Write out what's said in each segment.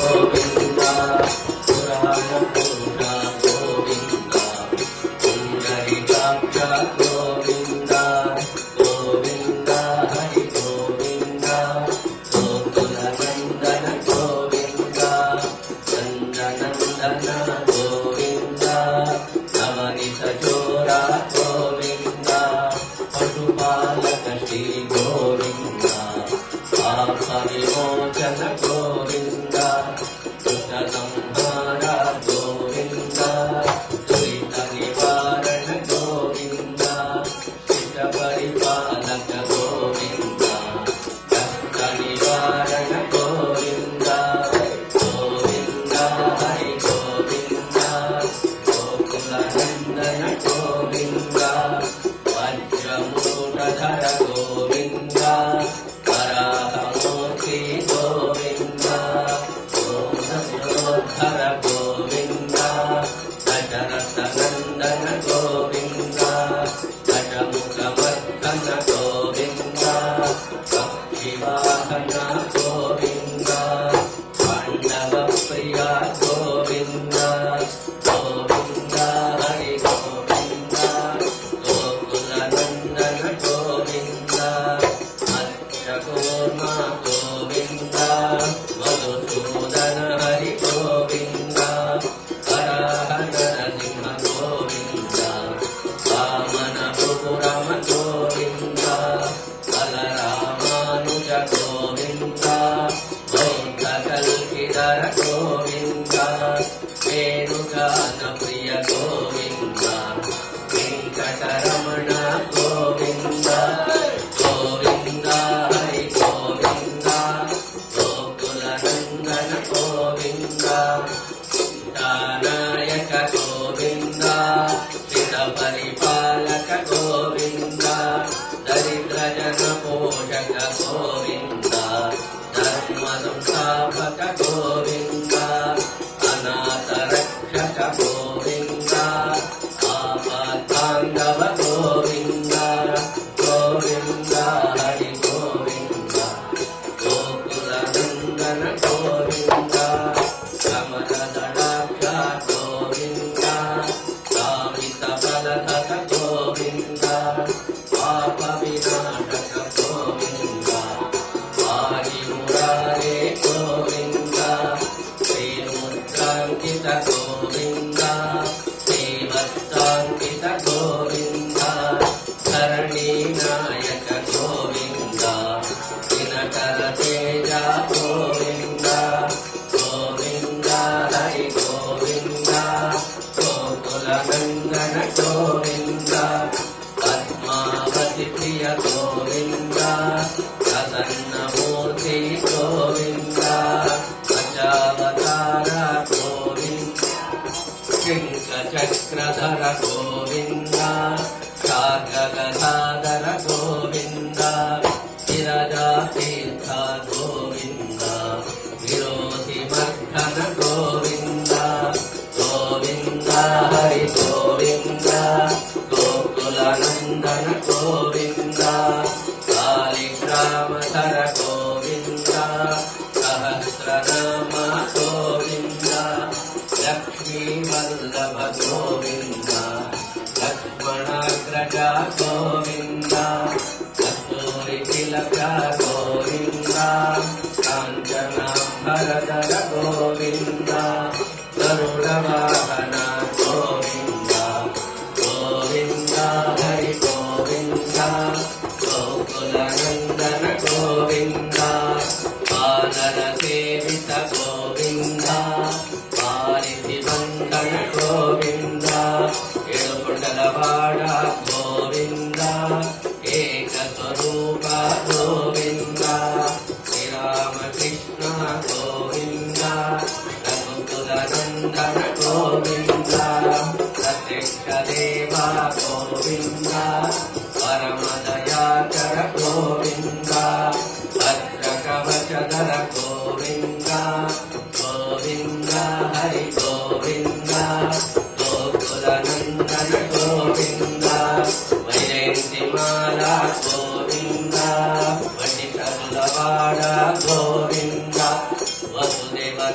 गोविंदा पुराण पुरुषा गोविंदा पुंडरीकाक्ष गोविंदा गोविंदा हरि गोविंदा गोकुलनंदन गोविंदा नंदनंदन गोविंदा नवनीतचोरा गोविंदा पशुपालक श्री गोविंदा पाप विमोचन गोविंदा दुष्टसंहार गोविंदा दुरित निवारण गोविंदा शिष्ट परिपालक गोविंदा कष्ट निवारण गोविंदा गोविंदा हरि गोविंदा गोकुलनंदन गोविंदा वज्रमूढ़धर गोविंदा वराहमूर्ति गोविंदा ओंकार गोविंदा दशरथनंदन गोविंदा दशमुखमर्दन गोविंदा पक्षिवाहन गोविंदा पांडवप्रिया गोविंदा गोविंदा हरि गोविंदा गोकुलनंदन गोविंदा मत्स्यकूर्मा गोविंदा मधुसूदन हरि गोविंदा वराह नरसिंह गोविंदा वामन भृगुरम गोविंदा बलरामानुज गोविंदा बौद्धकल्किधर गोविंदा वेणुगान प्रिय गोविंदा वेंकटरमण गोविंदा गोविंदा हरि गोविंदा गोकुलनंदन गोविंदा नायक गोविंदा चित परिपालक गोविंदा दरिद्र जन पोषक गोविंदा धर्म संस्थापक गोविंदा अनाथ रक्षक गोविंदा आपद्बांधव गोविंदा गोविंदा हरि गोविंदा गोकुलनंदन गोविंदा कमलदलाक्ष गोविंदा कामित बलधर गोविंदा पाप विनाशक गोविंदा वारि मुरारे गोविंदा श्रीमुद्रांकित गोविंदा श्रीवत्सांकित गोविंदा धरणी नायक गोविंदा दिनकर तेज गोविंदा गोविंदा हरि गोविंदा गोकुलनंदन गोविंदा पद्मावती प्रिय गोविंदा प्रसन्नमूर्ति गोविंदा अजावतार गोविंदा शंखचक्रधर गोविंदा शार्ङ्गगदाधर गोविंदा विरजातीर्थ गोविंदा विरोधिमर्दन गोविंदा गोविंदा हरि गोविंदा गोकुलनंदन गोविंदा कालिग्रामधर गोविंदा सहस्रनाम गोविंदा लक्ष्मीवल्लभ गोविंदा लक्ष्मणाग्रज गोविंदा कस्तूरितिलक गोविंदा काञ्चनाम्बरधर गोविंदा गरुडवाहन गोविंदा गोविंदा हरि गोविंदा गोकुलनंदन गोविंदा बालर सेवित गोविंदा पारिधिबंधन गोविंदा एडुपुंडलवाड गोविंदा एक स्वरूप गोविंदा श्रीरामकृष्ण गोविंदा रघुकुलनंदन गोविंदा प्रत्यक्ष देवा गोविंदा परमदयाकर गोविंदा भद्रकवचधर गोविंदा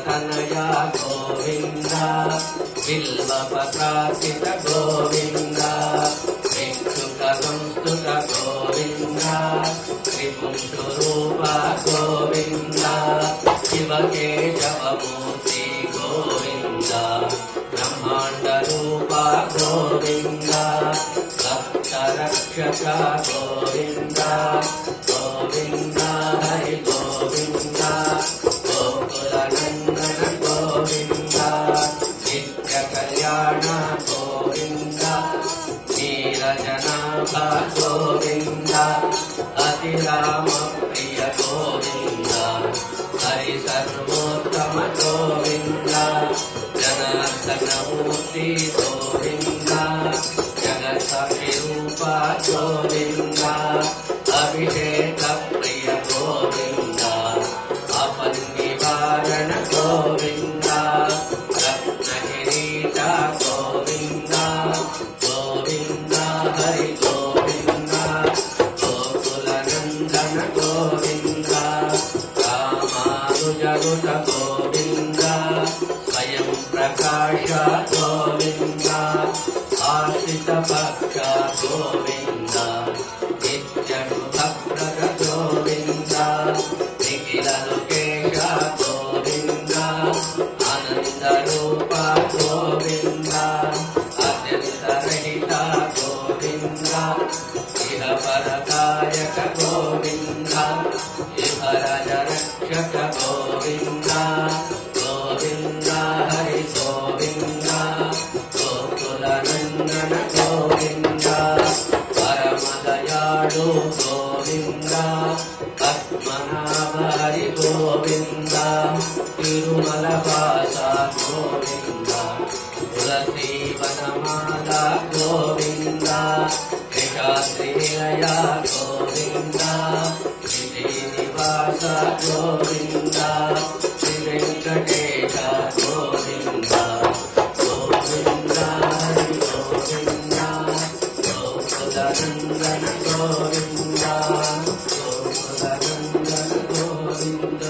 तनया गोविन्द बिल्वपत्रार्चित गोविन्द भिक्षुकसंस्तुत गोविन्द त्रिपुंसुरूप गोविन्द शिवकेशवमूर्ति गोविन्द ब्रह्माण्डरूप गोविन्द भक्तरक्षक गोविन्द गोविन्द हरि गोविन्द गोकुलनन्दन गोविन्द नित्यकल्याण गोविन्द नीरजनाभ गोविन्द अतिरामप्रिय गोविन्द हरिसर्वोत्तम गोविन्द जनार्दनमूर्ति गोविन्द जगत्साक्षिरूप गोविन्द अभिषेक प्रिय गोविन्द अपन्निवारण गोविन्द रत्नकिरीट गोविन्द गोविन्द हरि गोविन्द गोकुलनन्दन गोविन्द रामानुजरुत गोविन्द स्वयं प्रकाश गोविन्द आश्रित भक्त गोविन्द नित्यशुभप्रद गोविन्द निखिल लोकेश गोविन्द आनन्दरूप गोविन्द अत्यन्तरहित गोविन्द इह परदायक गोविन्द इह राजरक्षक गोविन्द गोविन्द हरि गोविन्द गोकुलनन्दन गोविन्द परमदयाळु गोविन्द पद्मनाभ हरि गोविन्द तिरुमलवास गोविन्द तुलसीवनमाला गोविन्द केशाद्रिनिलय गोविन्द श्रीनिवास गोविन्द श्रीवेङ्कटेश गोविन्द गोविन्द हरि गोविन्द गोकुलनन्दन गोविन्द गोकुलनन्दन गोविन्द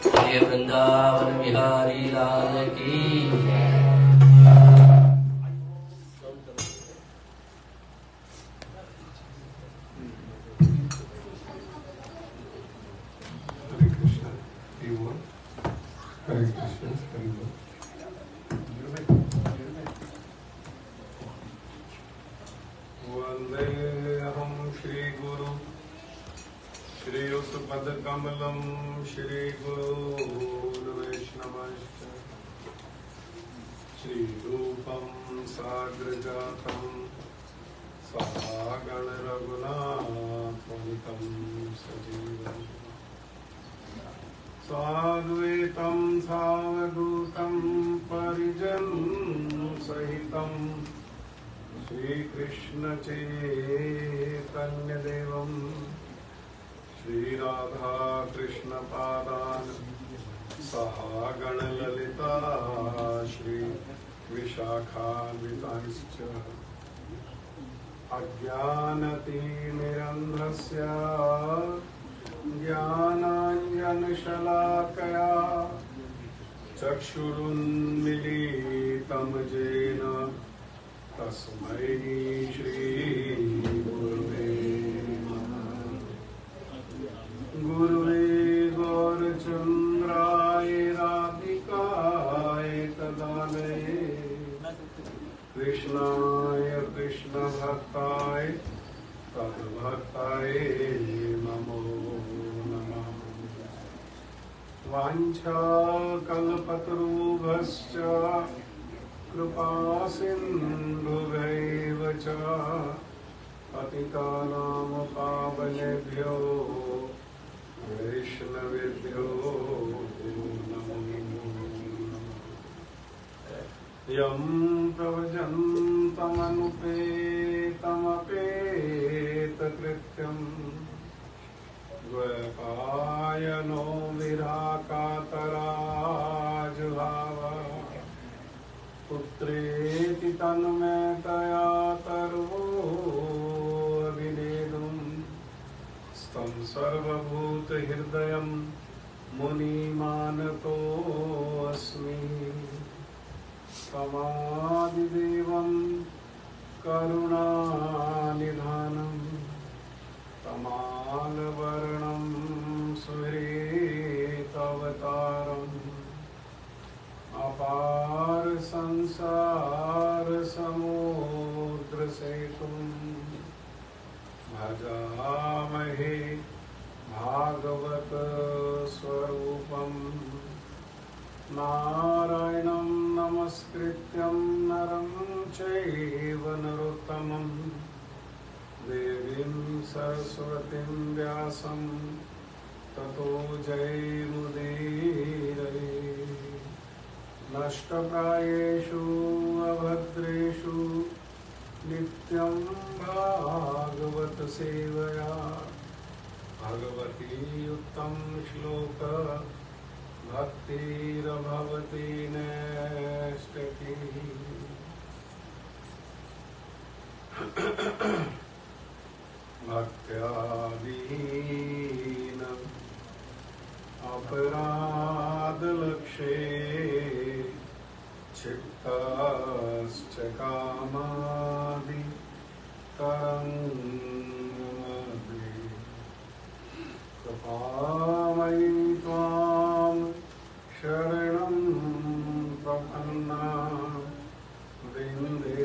जय वृंदावन बिहारी लाल की Hare Krishna, Hare Krishna. Vandeham Shri Guru Shri Utpadakamalam Shri Guru Vaishnavascha Shri Rupam Sagrajatam Sahagana Raghunatham Sajivam Sadvaitam Savadutam Parijan Sahitam Shri Krishna Chaitanya Devam Shri Radha Krishna Padan Sahagana Lalita Shri Vishakha Vitanscha Ajnanati Mirandhasya ज्ञानाञ्जनशलाकया चक्षुरुन्मीलितं येन तस्मै श्रीगुरुवे गुरुवे गौरचन्द्राय राधिकाय तदालये कृष्णाय कृष्णभक्ताय तद्भक्ताय नमो नमः वाञ्छाकल्पतरुभ्यश्च कृपासिन्धुभ्यैव च पतितानां पावनेभ्यो वैष्णवेभ्यो नमो नमः यं प्रव्रजन्तमनुपेतमपेतकृत्यम् द्वैपायनो विराकातराजुभाव पुत्रेति तन्मयतया तर्वो अभिनेदुम् स्तं सर्वभूतहृदयं मुनिमानतोऽस्मि समाधिदेवं करुणानिधानं तमालवर्णं सुरेतवतारम् अपार संसार समुद्र सेतुं भजामहे भागवत स्वरूपम् नारायणं नमस्कृत्यं नरं चैव नरोत्तमं देवीं सरस्वतीं व्यासं ततो जयमुदीरये। नष्टप्रायेषु अभद्रेषु नित्यं भागवत सेवया भगवती उत्तम श्लोक भक्तिरभवती नैष्ठिकी। भक्त्या विहीनम् अपराधलक्षे क्षिप्ताश्च कामादि तरङ्गमध्ये कृपामयि त्वां शरणं प्रपन्ना वृन्दे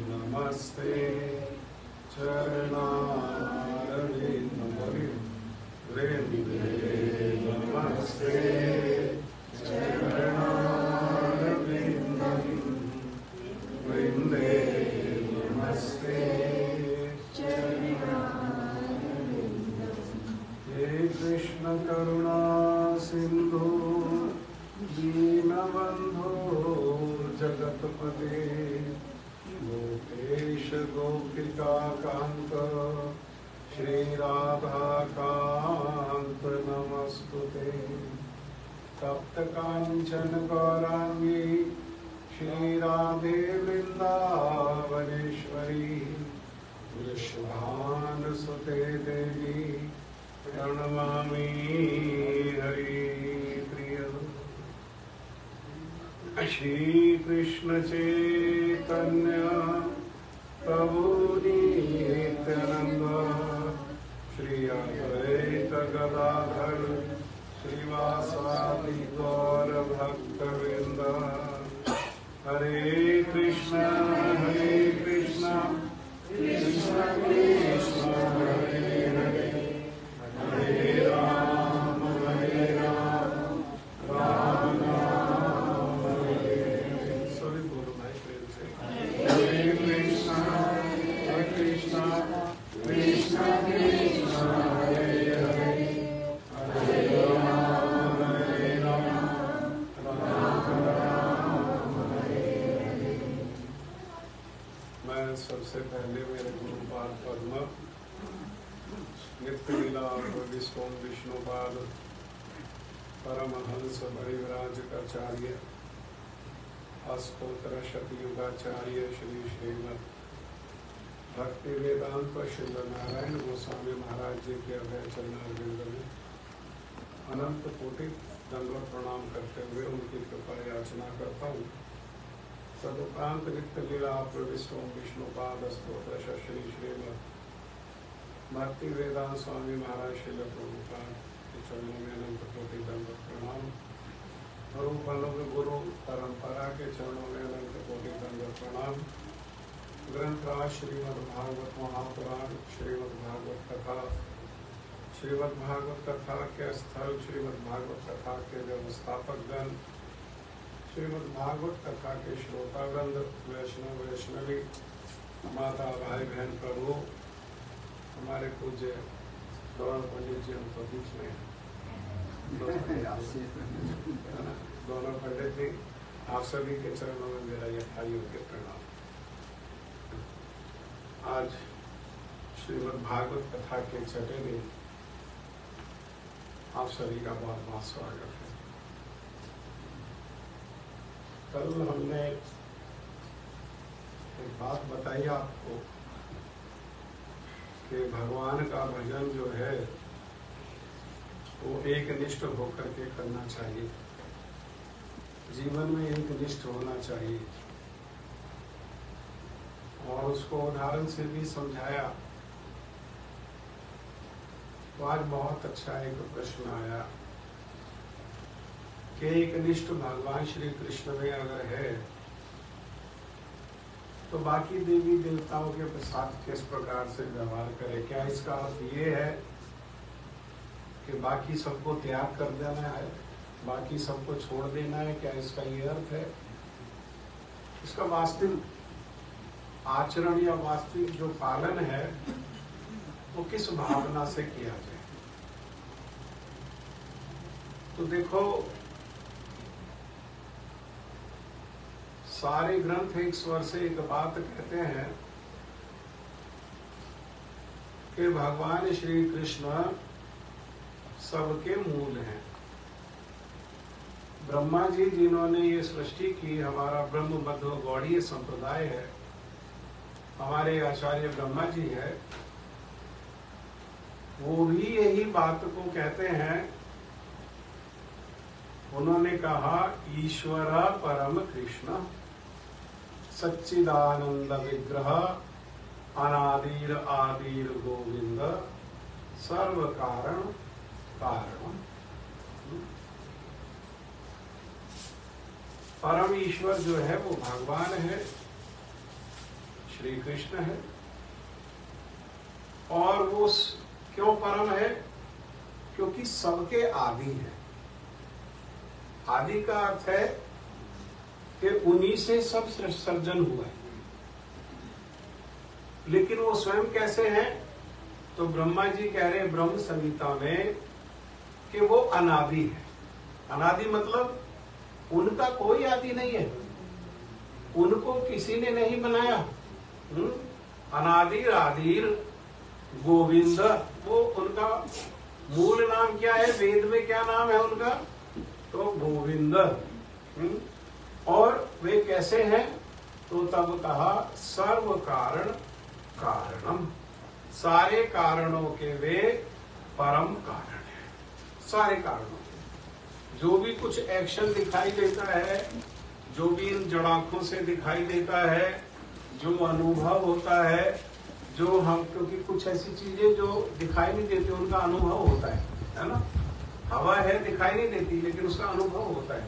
नमस्ते चरणारविन्दं वृन्दे नमस्ते चरणारविन्दं वृन्दे नमस्ते हे कृष्ण करुणा सिंधु दीनबंधो जगतपते गोपेश गोपिका कांत श्री राधा कांत नमस्तुते। तप्त कांचन गौरांगी श्री राधे वृंदावनेश्वरी वृषभानुसुते देवी प्रणमामि हरिप्रिय। श्री कृष्ण चैतन्य प्रभु नित्यानंद श्री अद्वैत गदाधर श्रीवासादि गौर भक्तवृंद। हरे कृष्ण कृष्ण कृष्ण हरे हरे हरे राम राम राम हरे हरे। सभी बोलो भाई प्रेम से हरे कृष्ण कृष्ण कृष्ण हरे हरे हरे राम राम राम हरे हरे। मैं सबसे पहले मेरे गुरुपाद पद्म नित्य लीला विश्वम विष्णुपाद परमहंस परिव्राजकाचार्य अष्टोत्तर शतयुगाचार्य श्री श्रीमद भक्ति वेदांत श्रील नारायण गोस्वामी महाराज जी के अभय चरणारविंद में अनंत कोटि दंडवत प्रणाम करते हुए उनकी कृपा याचना करता हूँ। तदुपरांत नित्य लीला विश्वम विष्णुपाद स्तोत्र श्री श्रीमद भक्ति वेदांत स्वामी महाराज श्रील प्रभुपाद के चरणों में अनंत कोटि दंडवत प्रणाम। रूपालोक गुरु परंपरा के चरणों में अनंत कोटि दंडवत प्रणाम। ग्रंथराज श्रीमद् भागवत महापुराण श्रीमद् भागवत कथा श्रीमद् भागवत कथा के स्थल श्रीमद् भागवत कथा के व्यवस्थापक गण श्रीमद् भागवत कथा के श्रोतागण वैष्णव वैष्णवी माता भाई बहन प्रभु हमारे पूज्य गौर पंडित जी उनको बीच में दोनों पंडित जी आप सभी के चरणों में मेरा यथायोग के प्रणाम। आज श्रीमद् भागवत कथा के छठे दिन आप सभी का बहुत बहुत स्वागत है। कल हमने एक बात बताई आपको कि भगवान का भजन जो है वो एक निष्ठ होकर के करना चाहिए। जीवन में एक निष्ठ होना चाहिए। और उसको उदाहरण से भी समझाया। तो आज बहुत अच्छा एक प्रश्न आया कि एक निष्ठ भगवान श्री कृष्ण में अगर है तो बाकी देवी देवताओं के साथ किस प्रकार से व्यवहार करे। क्या इसका अर्थ ये है कि बाकी सबको त्याग कर देना है, बाकी सबको छोड़ देना है? क्या इसका ये अर्थ है? इसका वास्तविक आचरण या वास्तविक जो पालन है वो किस भावना से किया जाए। तो देखो, सारे ग्रंथ एक स्वर से एक बात कहते हैं कि भगवान श्री कृष्ण सबके मूल हैं। ब्रह्मा जी जिन्होंने ये सृष्टि की, हमारा ब्रह्म मध्व गौड़ीय संप्रदाय है, हमारे आचार्य ब्रह्मा जी है, वो भी यही बात को कहते हैं। उन्होंने कहा ईश्वर परम कृष्ण सच्चिदानंद विग्रह अनादिर आदिर गोविंद सर्व कारण कारण। परम ईश्वर जो है वो भगवान है, श्री कृष्ण है। और वो क्यों परम है? क्योंकि सबके आदि है। आदि का अर्थ है कि उन्हीं से सब सृजन हुआ है। लेकिन वो स्वयं कैसे हैं? तो ब्रह्मा जी कह रहे ब्रह्म संहिता में कि वो अनादि है। अनादि मतलब उनका कोई आदि नहीं है, उनको किसी ने नहीं बनाया। अनादिर आदिर गोविंद, वो उनका मूल नाम क्या है? वेद में क्या नाम है उनका? तो गोविंद। और वे कैसे हैं? तो तब कहा सर्व कारण कारणम, सारे कारणों के वे परम कारण है। सारे कारणों के जो भी कुछ एक्शन दिखाई देता है, जो भी इन जड़ांखों से दिखाई देता है, जो अनुभव होता है, जो हम, क्योंकि कुछ ऐसी चीजें जो दिखाई नहीं देती उनका अनुभव होता है ना। हवा है दिखाई नहीं देती लेकिन उसका अनुभव होता है।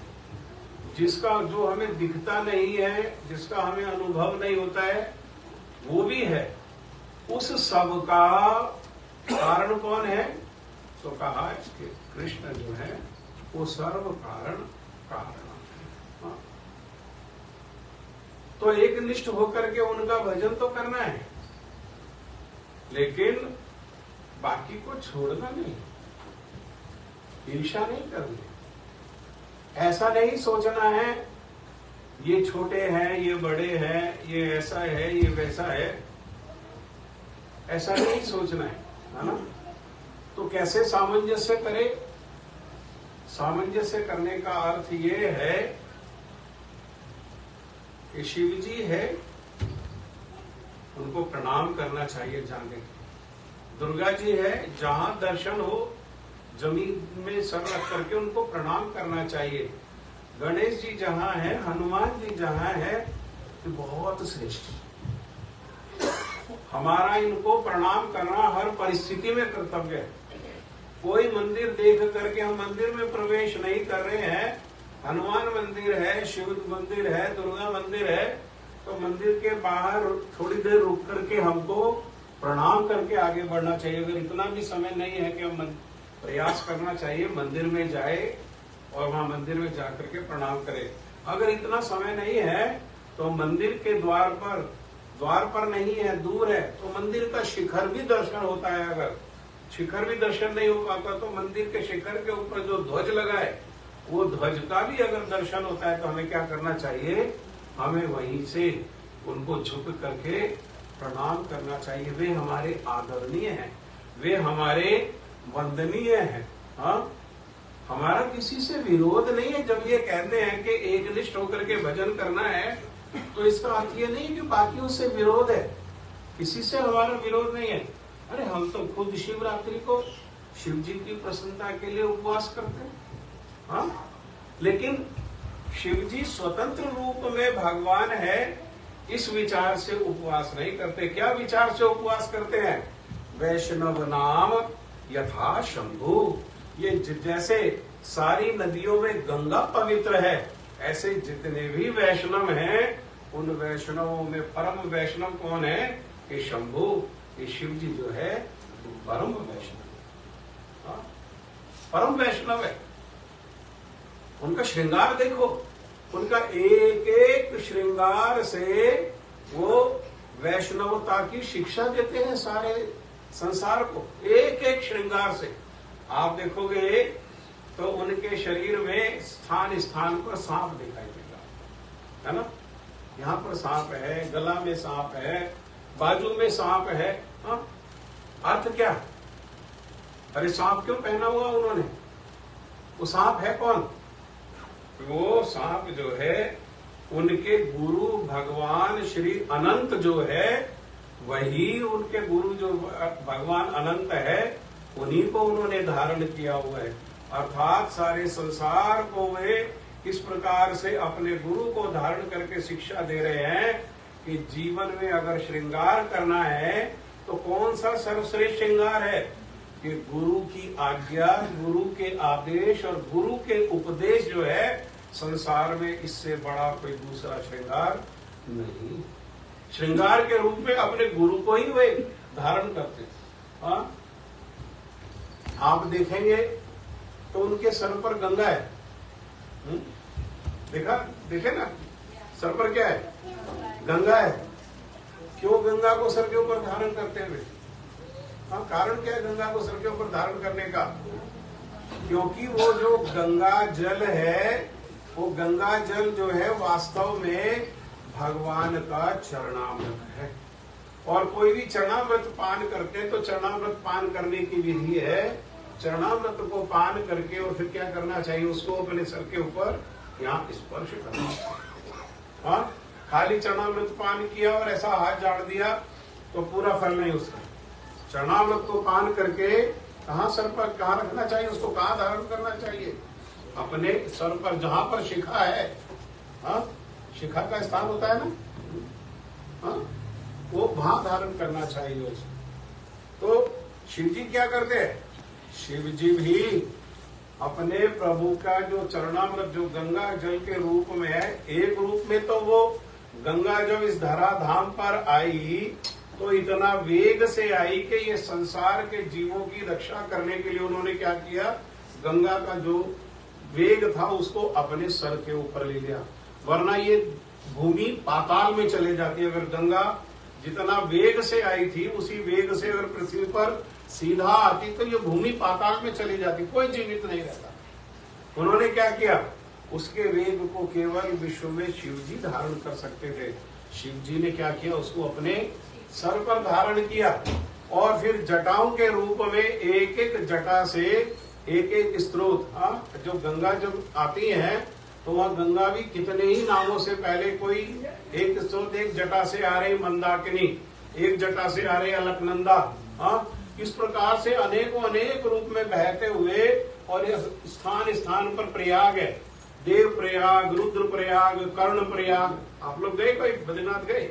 जिसका जो हमें दिखता नहीं है, जिसका हमें अनुभव नहीं होता है, वो भी है। उस सब का कारण कौन है? तो कहा कि कृष्ण जो है वो सर्व कारण कारण। तो एक निष्ठ होकर के उनका भजन तो करना है, लेकिन बाकी को छोड़ना नहीं, ईर्ष्या नहीं करनी। ऐसा नहीं सोचना है ये छोटे हैं, ये बड़े हैं, ये ऐसा है, ये वैसा है, ऐसा नहीं सोचना है ना। तो कैसे सामंजस्य करे? सामंजस्य करने का अर्थ ये है कि शिव जी है, उनको प्रणाम करना चाहिए जाने। दुर्गा जी है, जहां दर्शन हो जमीन में सर रख करके उनको प्रणाम करना चाहिए। गणेश जी जहां है, हनुमान जी जहां है, तो बहुत श्रेष्ठ। हमारा इनको प्रणाम करना हर परिस्थिति में कर्तव्य है। कोई मंदिर देख करके हम मंदिर में प्रवेश नहीं कर रहे हैं। हनुमान मंदिर है, शिव मंदिर है, दुर्गा मंदिर है, तो मंदिर के बाहर थोड़ी देर रुक करके हमको प्रणाम करके आगे बढ़ना चाहिए। अगर इतना भी समय नहीं है कि हम प्रयास करना चाहिए मंदिर में जाए और वहां मंदिर में जाकर के प्रणाम करें। अगर इतना समय नहीं है तो मंदिर के द्वार पर नहीं है, दूर है, तो मंदिर का शिखर भी दर्शन होता है। अगर शिखर भी दर्शन नहीं हो पाता तो मंदिर के शिखर के ऊपर जो ध्वज लगा है वो ध्वज का भी अगर दर्शन होता है तो हमें क्या करना चाहिए? हमें वहीं से उनको झुक करके प्रणाम करना चाहिए। वे हमारे आदरणीय हैं, वे हमारे वंदनीय हैं। हाँ, हमारा किसी से विरोध नहीं है। जब ये कहते हैं कि एकनिष्ठ होकर के भजन करना है, तो इसका अर्थ ये नहीं कि बाकियों से विरोध है। किसी से हमारा विरोध नहीं है। अरे हम तो खुद शिवरात्रि को शिव जी की प्रसन्नता के लिए उपवास करते हैं। हाँ, लेकिन शिव जी स्वतंत्र रूप में भगवान है, इस विचार से उपवास नहीं करते। क्या विचार से उपवास करते हैं? वैष्णव नाम यथा शंभु। ये जैसे सारी नदियों में गंगा पवित्र है, ऐसे जितने भी वैष्णव हैं उन वैष्णवों में परम वैष्णव कौन है? ये शंभु, ये शिव जी जो है परम वैष्णव, परम वैष्णव है। उनका श्रृंगार देखो, उनका एक एक श्रृंगार से वो वैष्णवता की शिक्षा देते हैं सारे संसार को, एक एक श्रृंगार से। आप देखोगे तो उनके शरीर में स्थान स्थान पर सांप दिखाई देगा, है ना? यहाँ पर सांप है, गला में सांप है, बाजू में सांप है। हाँ, अर्थ क्या? अरे सांप क्यों पहना हुआ उन्होंने? वो सांप है कौन? वो सांप जो है उनके गुरु भगवान श्री अनंत जो है, वही उनके गुरु जो भगवान अनंत है, उन्हीं को उन्होंने धारण किया हुआ है। अर्थात सारे संसार को वे इस प्रकार से अपने गुरु को धारण करके शिक्षा दे रहे हैं कि जीवन में अगर श्रृंगार करना है तो कौन सा सर्वश्रेष्ठ श्रृंगार है? कि गुरु की आज्ञा, गुरु के आदेश और गुरु के उपदेश जो है, संसार में इससे बड़ा कोई दूसरा श्रृंगार नहीं। श्रृंगार के रूप में अपने गुरु को ही वे धारण करते हैं। हाँ, आप देखेंगे तो उनके सर पर गंगा है। देखे ना, सर पर क्या है? गंगा है। क्यों गंगा को सर के ऊपर धारण करते हैं? हाँ, कारण क्या है गंगा को सर के ऊपर धारण करने का? क्योंकि वो जो गंगा जल है, वो गंगा जल जो है वास्तव में भगवान का चरणामृत है। और कोई भी चरणामृत पान करते हैं तो चरणामृत पान करने की विधि है, चरणामृत को पान करके और फिर क्या करना चाहिए? उसको अपने सर के ऊपर यहाँ स्पर्श करना चाहिए। हाँ, खाली चरणामृत पान किया और ऐसा हाथ झाड़ दिया तो पूरा फल नहीं उसका। चरणामृत को पान करके कहाँ सर पर कहाँ रखना चाहिए? उसको कहाँ धारण करना चाहिए? अपने सर पर, जहां पर शिखा है। हाँ, शिखा का स्थान होता है ना, हाँ, वो वहां धारण करना चाहिए उसको। तो शिव जी क्या करते हैं? शिव जी भी अपने प्रभु का जो चरणामृत जो गंगा जल के रूप में है, एक रूप में तो वो गंगा जब इस धरा धाम पर आई तो इतना वेग से आई कि ये संसार के जीवों की रक्षा करने के लिए उन्होंने क्या किया? गंगा का जो वेग था उसको अपने सर के ऊपर ले लिया, वरना ये भूमि पाताल में चले जाती। अगर गंगा जितना वेग से आई थी उसी वेग से अगर पृथ्वी पर सीधा आती तो ये भूमि पाताल में चली जाती, कोई जीवित नहीं रहता। उन्होंने क्या किया? उसके वेग को केवल विश्व में शिव जी धारण कर सकते थे। शिव जी ने क्या किया? उसको अपने सर पर धारण किया और फिर जटाओं के रूप में एक एक जटा से एक एक स्रोत। हाँ, जो गंगा जब आती है तो वह गंगा भी कितने ही नामों से, पहले कोई एक स्रोत, एक जटा से आ रही मंदाकिनी, एक जटा से आ रही अलकनंदा। हाँ, इस प्रकार से अनेकों अनेक रूप में बहते हुए, और स्थान स्थान पर प्रयाग है, देव प्रयाग, रुद्र प्रयाग, कर्ण प्रयाग। आप लोग गए? कोई बद्रीनाथ गए?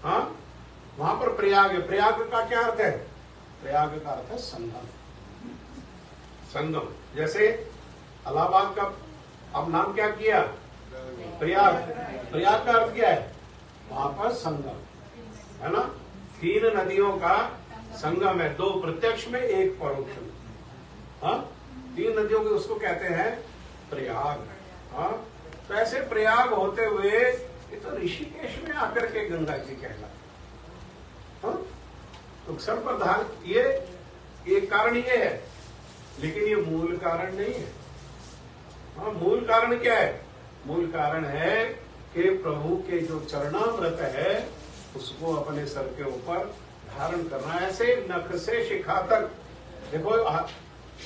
हाँ, वहां पर प्रयाग है। प्रयाग का क्या अर्थ है? प्रयाग का अर्थ है संगम। संगम, जैसे इलाहाबाद का अब नाम क्या किया? प्रयाग। प्रयाग का अर्थ क्या है? वहां पर संगम है ना, 3 नदियों का संगम है, 2 प्रत्यक्ष में 1 परोक्ष में। हाँ, 3 नदियों के उसको कहते हैं प्रयाग। हाँ, तो ऐसे प्रयाग होते हुए ये तो ऋषिकेश में आकर के गंगा जी कहलाते। हाँ, तो सर पर धार, ये कारण ये है, लेकिन ये मूल कारण नहीं है। हाँ, मूल कारण क्या है? मूल कारण है कि प्रभु के जो चरणामृत है उसको अपने सर के ऊपर धारण करना। ऐसे नख से शिखा तक देखो,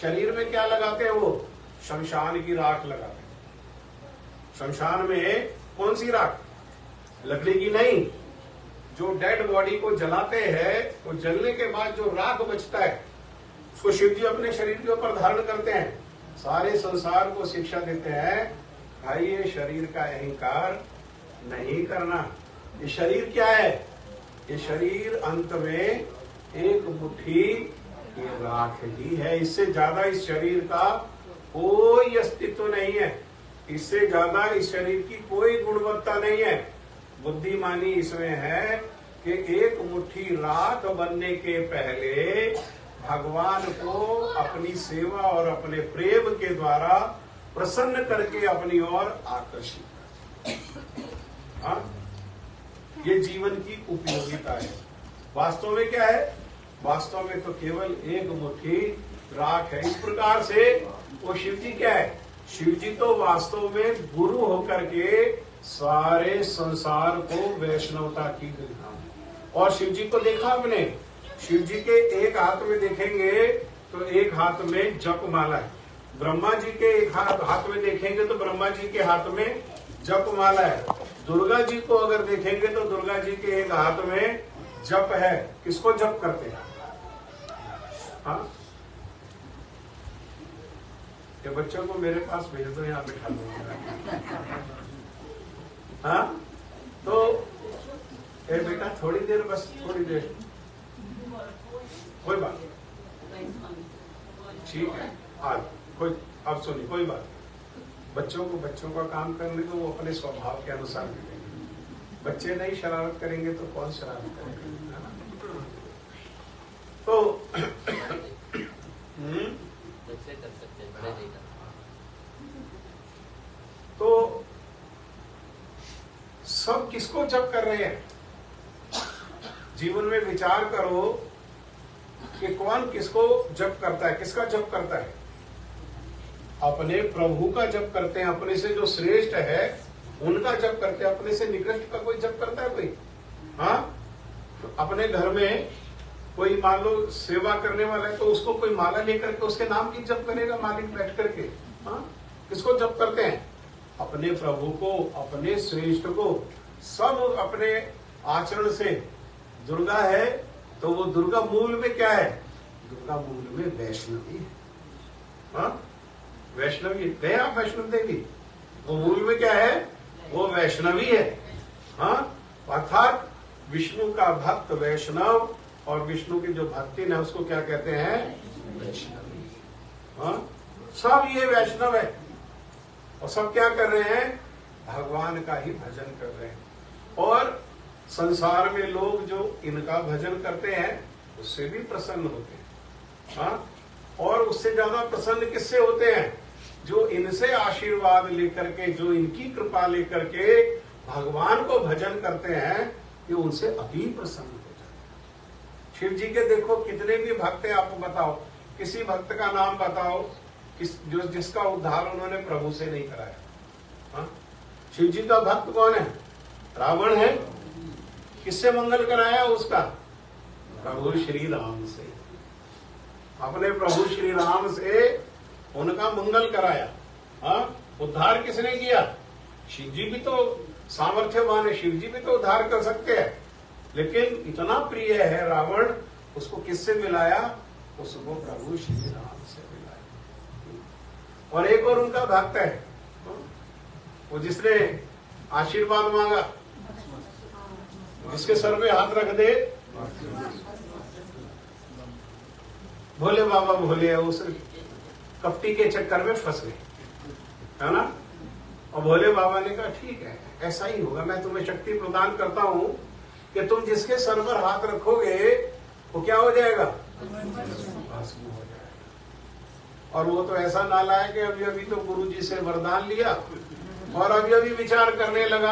शरीर में क्या लगाते हैं? वो शमशान की राख लगाते हैं। शमशान में कौन सी राख? लकड़ी की नहीं। जो डेड बॉडी को जलाते हैं, वो जलने के बाद जो राख बचता है उसको शिव जी अपने शरीर के ऊपर धारण करते हैं। सारे संसार को शिक्षा देते हैं, भाई ये शरीर का अहंकार नहीं करना। ये शरीर क्या है? ये शरीर अंत में एक मुट्ठी ये राख ही है। इससे ज्यादा इस शरीर का कोई अस्तित्व नहीं है। इससे ज्यादा इस शरीर की कोई गुणवत्ता नहीं है। बुद्धिमानी इसमें है कि एक मुट्ठी राख बनने के पहले भगवान को अपनी सेवा और अपने प्रेम के द्वारा प्रसन्न करके अपनी ओर आकर्षित। हाँ, ये जीवन की उपयोगिता है। वास्तव में क्या है? वास्तव में तो केवल एक मुट्ठी राख है। इस प्रकार से वो शिव जी क्या है? शिव जी तो वास्तव में गुरु होकर के सारे संसार को वैष्णवता की दिखाते। और शिव जी को देखा आपने? शिव जी के एक हाथ में देखेंगे तो एक हाथ में जप माला है। ब्रह्मा जी के एक हाथ में देखेंगे तो ब्रह्मा जी के हाथ में जप माला है। दुर्गा जी को अगर देखेंगे तो दुर्गा जी के एक हाथ में जप है। किसको जप करते हैं? हाँ, ये बच्चों को मेरे पास भेज दो, यहाँ बिठा दो। हाँ, तो ए बेटा थोड़ी देर, बस थोड़ी देर, कोई बात ठीक है। आज कोई अब सुनिए, कोई बात। बच्चों का काम करने को वो अपने स्वभाव के अनुसार मिलेंगे। बच्चे नहीं शरारत करेंगे तो कौन शरारत करेगा? तो बच्चे कर सकते हैं, बड़े नहीं कर सकते। तो सब किसको जप कर रहे हैं? जीवन में विचार करो कि कौन किसको जप करता है। किसका जप करता है? अपने प्रभु का जप करते हैं। अपने से जो श्रेष्ठ है उनका जप करते हैं। अपने से निकृष्ट का कोई जप करता है कोई? हाँ, तो अपने घर में कोई मान लो सेवा करने वाला है तो उसको कोई माला लेकर के उसके नाम की जप करेगा मालिक बैठ करके? हाँ, किसको जप करते हैं? अपने प्रभु को, अपने श्रेष्ठ को। सब अपने आचरण से दुर्गा है तो वो दुर्गा मूल में क्या है? दुर्गा मूल में वैष्णवी है। हाँ, वैष्णवी है आप, वैष्णव देवी। वो मूल में क्या है? वो वैष्णवी है। हाँ, अर्थात विष्णु का भक्त वैष्णव, और विष्णु की जो भक्ति है उसको क्या कहते हैं? वैष्णवी। हाँ, सब ये वैष्णव है और सब क्या कर रहे हैं? भगवान का ही भजन कर रहे हैं। और संसार में लोग जो इनका भजन करते हैं उससे भी प्रसन्न होते हैं। हाँ, और उससे ज्यादा प्रसन्न किससे होते हैं? जो इनसे आशीर्वाद लेकर के, जो इनकी कृपा लेकर के भगवान को भजन करते हैं, ये उनसे अभी प्रसन्न हो जाते हैं। शिव जी के देखो कितने भी भक्त हैं, आपको बताओ, किसी भक्त का नाम बताओ जिसका उद्धार उन्होंने प्रभु से नहीं कराया। हाँ? शिव जी का भक्त कौन है? रावण है। किससे मंगल कराया उसका? प्रभु श्री राम से। अपने प्रभु श्री राम से उनका मंगल कराया। हाँ, उद्धार किसने किया? शिव जी भी तो सामर्थ्यवान है, शिव जी भी तो उद्धार कर सकते हैं। लेकिन इतना प्रिय है रावण, उसको किससे मिलाया? उसको प्रभु श्री राम से मिलाया। और एक और उनका भक्त है, वो जिसने आशीर्वाद मांगा, जिसके सर पे हाथ रख दे, भोले बाबा भोले, उस कपटी के चक्कर में फंस गए, है ना। और भोले बाबा ने कहा ठीक है, ऐसा ही होगा, मैं तुम्हें शक्ति प्रदान करता हूं कि तुम जिसके सर पर हाथ रखोगे वो क्या हो जाएगा? भस्म हो जाएगा। और वो तो ऐसा नालायक है, अभी अभी तो गुरु जी से वरदान लिया और अभी अभी विचार करने लगा,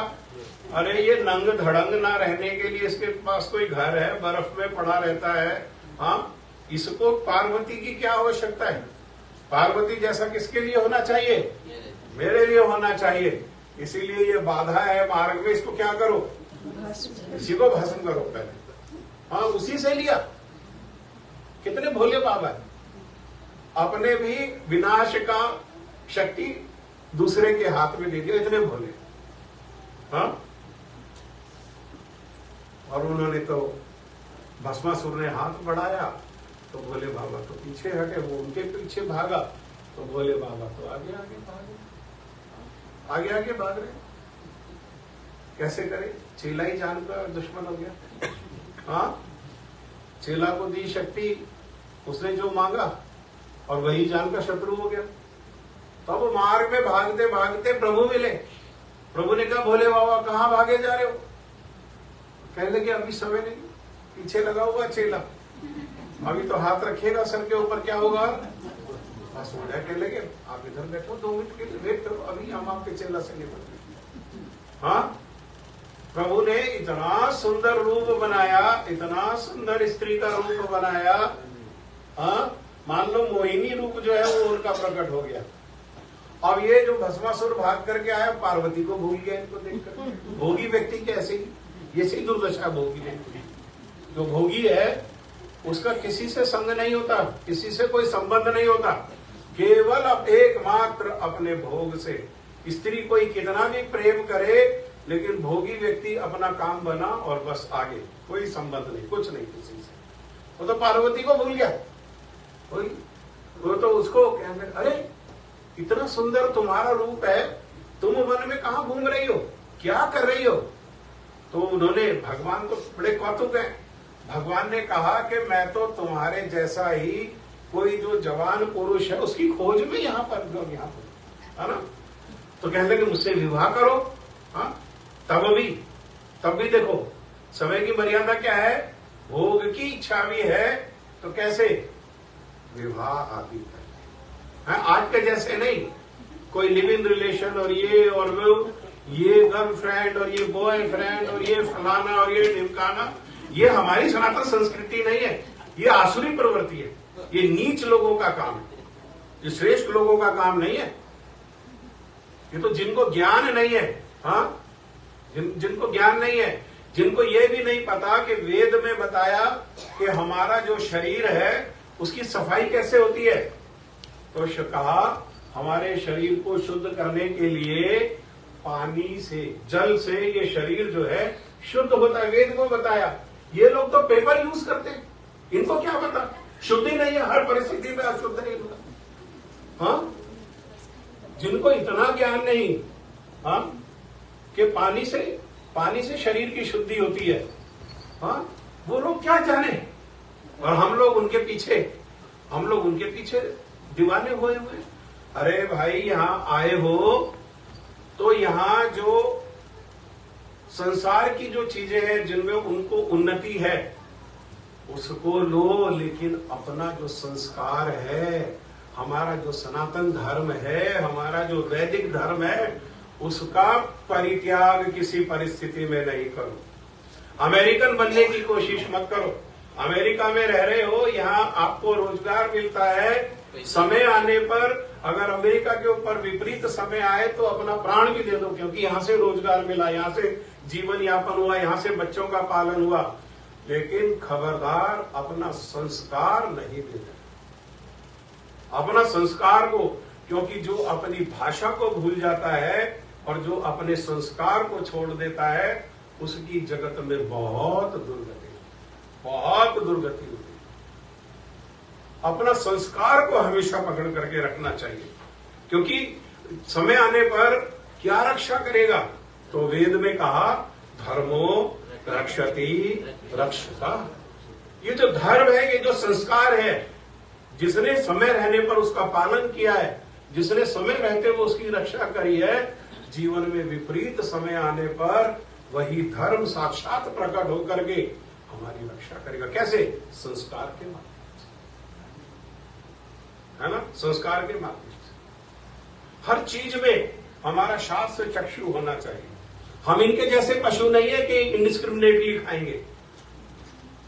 अरे ये नंग धड़ंग ना रहने के लिए इसके पास कोई घर है, बर्फ में पड़ा रहता है। हाँ, इसको पार्वती की क्या आवश्यकता है? पार्वती जैसा किसके लिए होना चाहिए? मेरे लिए होना चाहिए। इसीलिए ये बाधा है मार्ग में, इसको क्या करो? इसी को भस्म करो पहले। हाँ, उसी से लिया। कितने भोले बाबा है, अपने भी विनाश का शक्ति दूसरे के हाथ में दे दिया, इतने भोले। हाँ, और उन्होंने तो भस्मासुर ने हाथ बढ़ाया तो भोले बाबा तो पीछे हटे, वो उनके पीछे भागा तो भोले बाबा तो आगे आगे भागे। आगे आगे भाग रहे। कैसे करे? चेला ही जान का दुश्मन हो गया। हाँ, चेला को दी शक्ति, उसने जो मांगा और वही जान का शत्रु हो गया। तो वो मार्ग में भागते भागते प्रभु मिले। प्रभु ने कहा, भोले बाबा कहाँ भागे जा रहे हो? कहने लगे, अभी समय नहीं, पीछे लगा हुआ चेला, अभी तो हाथ रखिएगा सर के ऊपर, क्या होगा? बस हो जाए। कहने लगे, आप इधर बैठो 2 मिनट के लिए, वेट करो, अभी हम आपके चेला से निपट। हाँ, प्रभु ने इतना सुंदर रूप बनाया, इतना सुंदर स्त्री का रूप बनाया। हाँ, मान लो मोहिनी रूप जो है वो उनका प्रकट हो गया। अब ये जो भस्मासुर भाग करके आया, पार्वती को भूल गया इनको देखकर। भोगी व्यक्ति के ऐसे ही दुर्दशा भोगी व्यक्ति। जो भोगी है उसका किसी से संग नहीं होता, किसी से कोई संबंध नहीं होता, केवल एकमात्र अपने भोग से। स्त्री कोई कितना भी प्रेम करे, लेकिन भोगी व्यक्ति अपना काम बना और बस आगे, कोई संबंध नहीं, कुछ नहीं किसी से। वो तो पार्वती को भूल गया। वो तो उसको कहने, अरे इतना सुंदर तुम्हारा रूप है, तुम वन में कहाँ घूम रही हो, क्या कर रही हो? तो उन्होंने, भगवान तो बड़े कौतुक है, भगवान ने कहा कि मैं तो तुम्हारे जैसा ही कोई जो जवान पुरुष है उसकी खोज में यहाँ पर है ना। तो कहने लगे, मुझसे विवाह करो। हाँ, तब भी देखो समय की मर्यादा क्या है, भोग की इच्छा भी है, तो कैसे विवाह आदि करते हैं। आज के जैसे नहीं, कोई लिव इन रिलेशन और ये और वो, ये गर्लफ्रेंड और ये बॉयफ्रेंड और ये फलाना और ये ढिमकाना, ये हमारी सनातन संस्कृति नहीं है, ये आसुरी प्रवृत्ति है, ये नीच लोगों का काम है, ये श्रेष्ठ लोगों का काम नहीं है। ये तो जिनको ज्ञान नहीं है, हाँ, जिनको ज्ञान नहीं है, जिनको ये भी नहीं पता कि वेद में बताया कि हमारा जो शरीर है उसकी सफाई कैसे होती है। तो कहा, हमारे शरीर को शुद्ध करने के लिए पानी से, जल से ये शरीर जो है शुद्ध होता है, वेद को बताया। ये लोग तो पेपर यूज करते हैं, इनको क्या पता, शुद्धि नहीं है, हर परिस्थिति में अशुद्ध नहीं होता। हाँ, जिनको इतना ज्ञान नहीं, हाँ, कि पानी से शरीर की शुद्धि होती है, हाँ, वो लोग क्या जाने। और हम लोग उनके पीछे दीवाने हुए। अरे भाई, यहाँ आए हो तो यहाँ जो संसार की जो चीजें हैं जिनमें उनको उन्नति है उसको लो, लेकिन अपना जो संस्कार है, हमारा जो सनातन धर्म है, हमारा जो वैदिक धर्म है, उसका परित्याग किसी परिस्थिति में नहीं करो। अमेरिकन बनने की कोशिश मत करो। अमेरिका में रह रहे हो, यहाँ आपको रोजगार मिलता है, समय आने पर अगर अमेरिका के ऊपर विपरीत समय आए तो अपना प्राण भी दे दो, क्योंकि यहाँ से रोजगार मिला, यहाँ से जीवन यापन हुआ, यहाँ से बच्चों का पालन हुआ, लेकिन खबरदार अपना संस्कार नहीं देना, अपना संस्कार को। क्योंकि जो अपनी भाषा को भूल जाता है और जो अपने संस्कार को छोड़ देता है, उसकी जगत में बहुत दुर्गति होती है। अपना संस्कार को हमेशा पकड़ करके रखना चाहिए, क्योंकि समय आने पर क्या रक्षा करेगा। तो वेद में कहा, धर्मो रक्षति रक्षता। ये जो धर्म है, ये जो संस्कार है, जिसने समय रहने पर उसका पालन किया है, जिसने समय रहते हुए उसकी रक्षा करी है, जीवन में विपरीत समय आने पर वही धर्म साक्षात प्रकट होकर के हमारी रक्षा करेगा। कैसे? संस्कार के माध्यम से, है ना, संस्कार के माध्यम से। हर चीज में हमारा शास्त्र चक्षु होना चाहिए। हम इनके जैसे पशु नहीं है कि इंडिस्क्रिमिनेटली खाएंगे।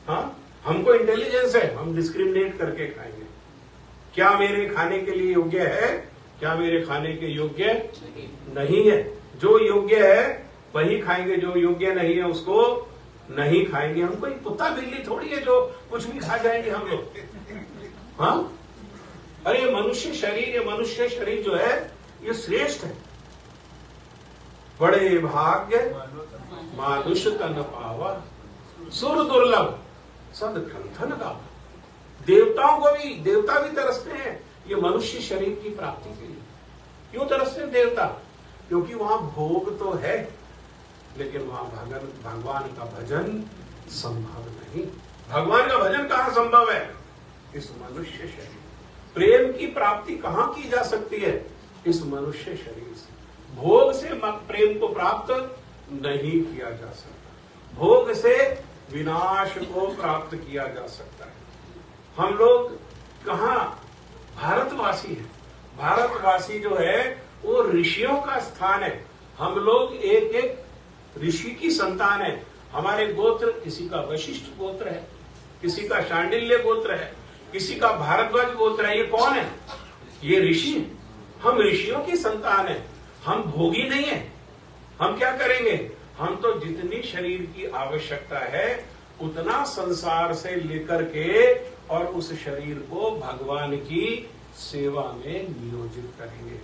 हाँ, हमको इंटेलिजेंस है, हम डिस्क्रिमिनेट करके खाएंगे। क्या मेरे खाने के लिए योग्य है, क्या मेरे खाने के योग्य नहीं है। जो योग्य है वही खाएंगे, जो योग्य नहीं है उसको नहीं खाएंगे। हम कोई कुत्ता बिल्ली थोड़ी है जो कुछ भी खा जाएंगे हम लोग। हाँ, अरे ये मनुष्य शरीर जो है ये श्रेष्ठ है। बड़े भाग्य मानुष तन पावा, सुर दुर्लभ सद ग्रंथन का। देवता भी तरसते हैं ये मनुष्य शरीर की प्राप्ति के लिए। क्यों तरसते हैं देवता? क्योंकि वहां भोग तो है लेकिन वहां भगवान का भजन संभव नहीं। भगवान का भजन कहां संभव है? इस मनुष्य शरीर। प्रेम की प्राप्ति कहां की जा सकती है? इस मनुष्य शरीर से। भोग से प्रेम को प्राप्त नहीं किया जा सकता। भोग से विनाश को प्राप्त किया जा सकता है। हम लोग कहां भारतवासी हैं। भारतवासी जो है वो ऋषियों का स्थान है। हम लोग एक एक ऋषि की संतान है। हमारे गोत्र, किसी का वशिष्ठ गोत्र है, किसी का शांडिल्य गोत्र है, किसी का भारद्वाज गोत्र है। ये कौन है? ये ऋषि है। हम ऋषियों की संतान है। हम भोगी नहीं है। हम क्या करेंगे? हम तो जितनी शरीर की आवश्यकता है उतना संसार से लेकर के और उस शरीर को भगवान की सेवा में नियोजित करेंगे।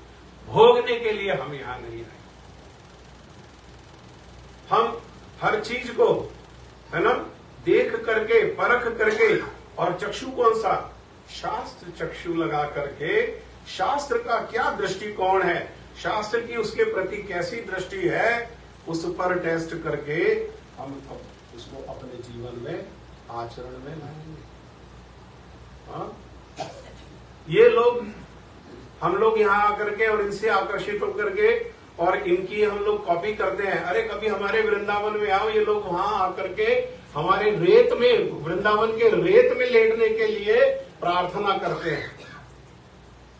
भोगने के लिए हम यहां नहीं आए। हम हर चीज को, है ना, देख करके, परख करके, और चक्षु कौन सा? शास्त्र चक्षु लगा करके शास्त्र का क्या दृष्टिकोण है, शास्त्र की उसके प्रति कैसी दृष्टि है, उस पर टेस्ट करके हम उसको अपने जीवन में आचरण में लाएंगे। हाँ? ये लोग, हम लोग यहाँ आकर के और इनसे आकर्षित होकर के और इनकी हम लोग कॉपी करते हैं। अरे कभी हमारे वृंदावन में आओ, ये लोग वहां आकर के हमारे रेत में, वृंदावन के रेत में लेटने के लिए प्रार्थना करते हैं।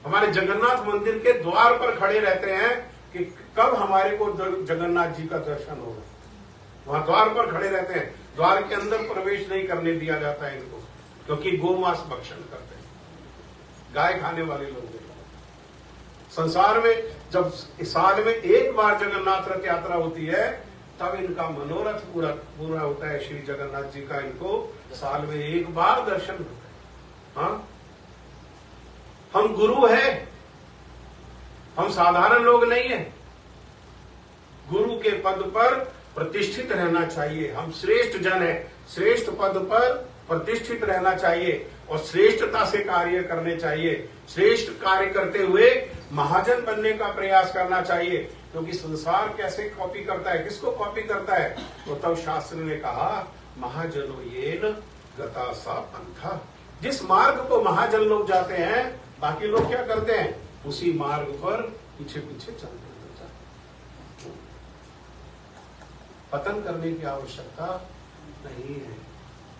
हमारे जगन्नाथ मंदिर के द्वार पर खड़े रहते हैं कि कब हमारे को जगन्नाथ जी का दर्शन होगा। वहां द्वार पर खड़े रहते हैं। द्वार के अंदर प्रवेश नहीं करने दिया जाता है इनको, क्योंकि गोमांस भक्षण करते हैं, गाय खाने वाले लोग हैं। संसार में जब साल में एक बार जगन्नाथ रथ यात्रा होती है तब इनका मनोरथ पूरा होता है। श्री जगन्नाथ जी का इनको साल में एक बार दर्शन होता है। हाँ? हम गुरु हैं, हम साधारण लोग नहीं हैं। गुरु के पद पर प्रतिष्ठित रहना चाहिए। हम श्रेष्ठ जन हैं, श्रेष्ठ पद पर प्रतिष्ठित रहना चाहिए और श्रेष्ठता से कार्य करने चाहिए। श्रेष्ठ कार्य करते हुए महाजन बनने का प्रयास करना चाहिए, क्योंकि संसार कैसे कॉपी करता है, किसको कॉपी करता है? तो तब शास्त्र ने कहा महाजनो येन गता सा पंथा। जिस मार्ग को महाजन लोग जाते हैं, बाकी लोग क्या करते हैं? उसी मार्ग पर पीछे पीछे चलते हैं। पतन करने की आवश्यकता नहीं है,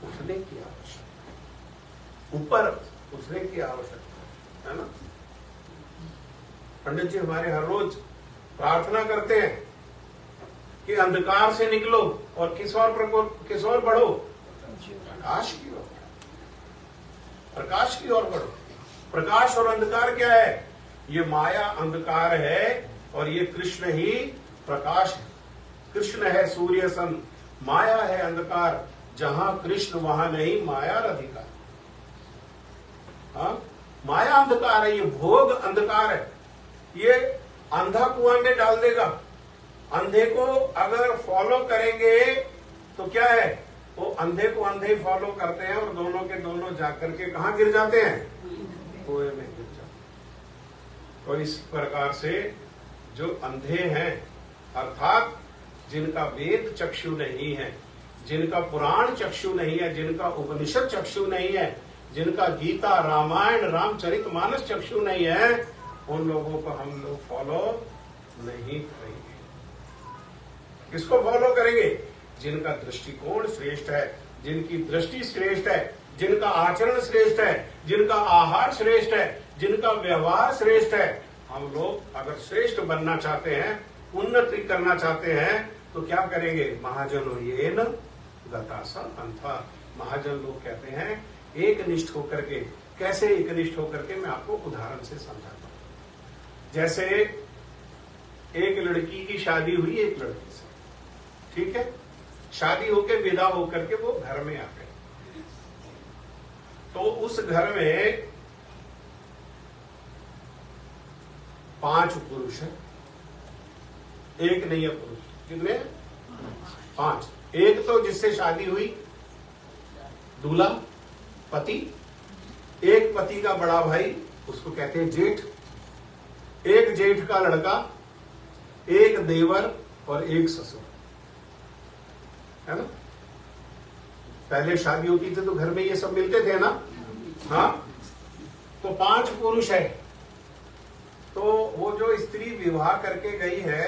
उठने की आवश्यकता, ऊपर उठने की आवश्यकता है ना। पंडित जी हमारे हर रोज प्रार्थना करते हैं कि अंधकार से निकलो और किस ओर बढ़ो? प्रकाश की ओर। प्रकाश की ओर बढ़ो। प्रकाश और अंधकार क्या है? ये माया अंधकार है और ये कृष्ण ही प्रकाश है। कृष्ण है सूर्य सन, माया है अंधकार। जहां कृष्ण वहां नहीं माया अधिकार। हाँ? माया अंधकार है, ये भोग अंधकार है। ये अंधा कुआं में डाल देगा। अंधे को अगर फॉलो करेंगे तो क्या है? वो अंधे को अंधे फॉलो करते हैं और दोनों के दोनों जाकर के कहां गिर जाते हैं? कुएं में गिर जाते हैं। तो इस प्रकार से जो अंधे हैं, अर्थात जिनका वेद चक्षु नहीं है, जिनका पुराण चक्षु नहीं है, जिनका उपनिषद चक्षु नहीं है, जिनका गीता, रामायण, रामचरितमानस चक्षु नहीं है, उन लोगों को हम लोग फॉलो नहीं करेंगे। किसको फॉलो करेंगे? जिनका दृष्टिकोण श्रेष्ठ है, जिनकी दृष्टि श्रेष्ठ है, जिनका आचरण श्रेष्ठ है, जिनका आहार श्रेष्ठ है, जिनका व्यवहार श्रेष्ठ है। हम लोग अगर श्रेष्ठ बनना चाहते हैं, उन्नति करना चाहते हैं, तो क्या करेंगे? महाजनो येन गता सा पंथा। महाजन लोग कहते हैं एक निष्ठ होकर के। कैसे एक निष्ठ होकर के? मैं आपको उदाहरण से समझाता हूं। जैसे एक लड़की की शादी हुई एक लड़के से, ठीक है? शादी होकर विदा होकर के वो घर में आ गए। तो उस घर में 5 पुरुष हैं, एक नहीं है पुरुष। कितने? 5। एक तो जिससे शादी हुई, दूल्हा, पति। एक पति का बड़ा भाई, उसको कहते हैं जेठ। एक जेठ का लड़का, एक देवर और एक ससुर, है ना। पहले शादी होती थी तो घर में ये सब मिलते थे ना, हाँ। तो 5 पुरुष है, तो वो जो स्त्री विवाह करके गई है,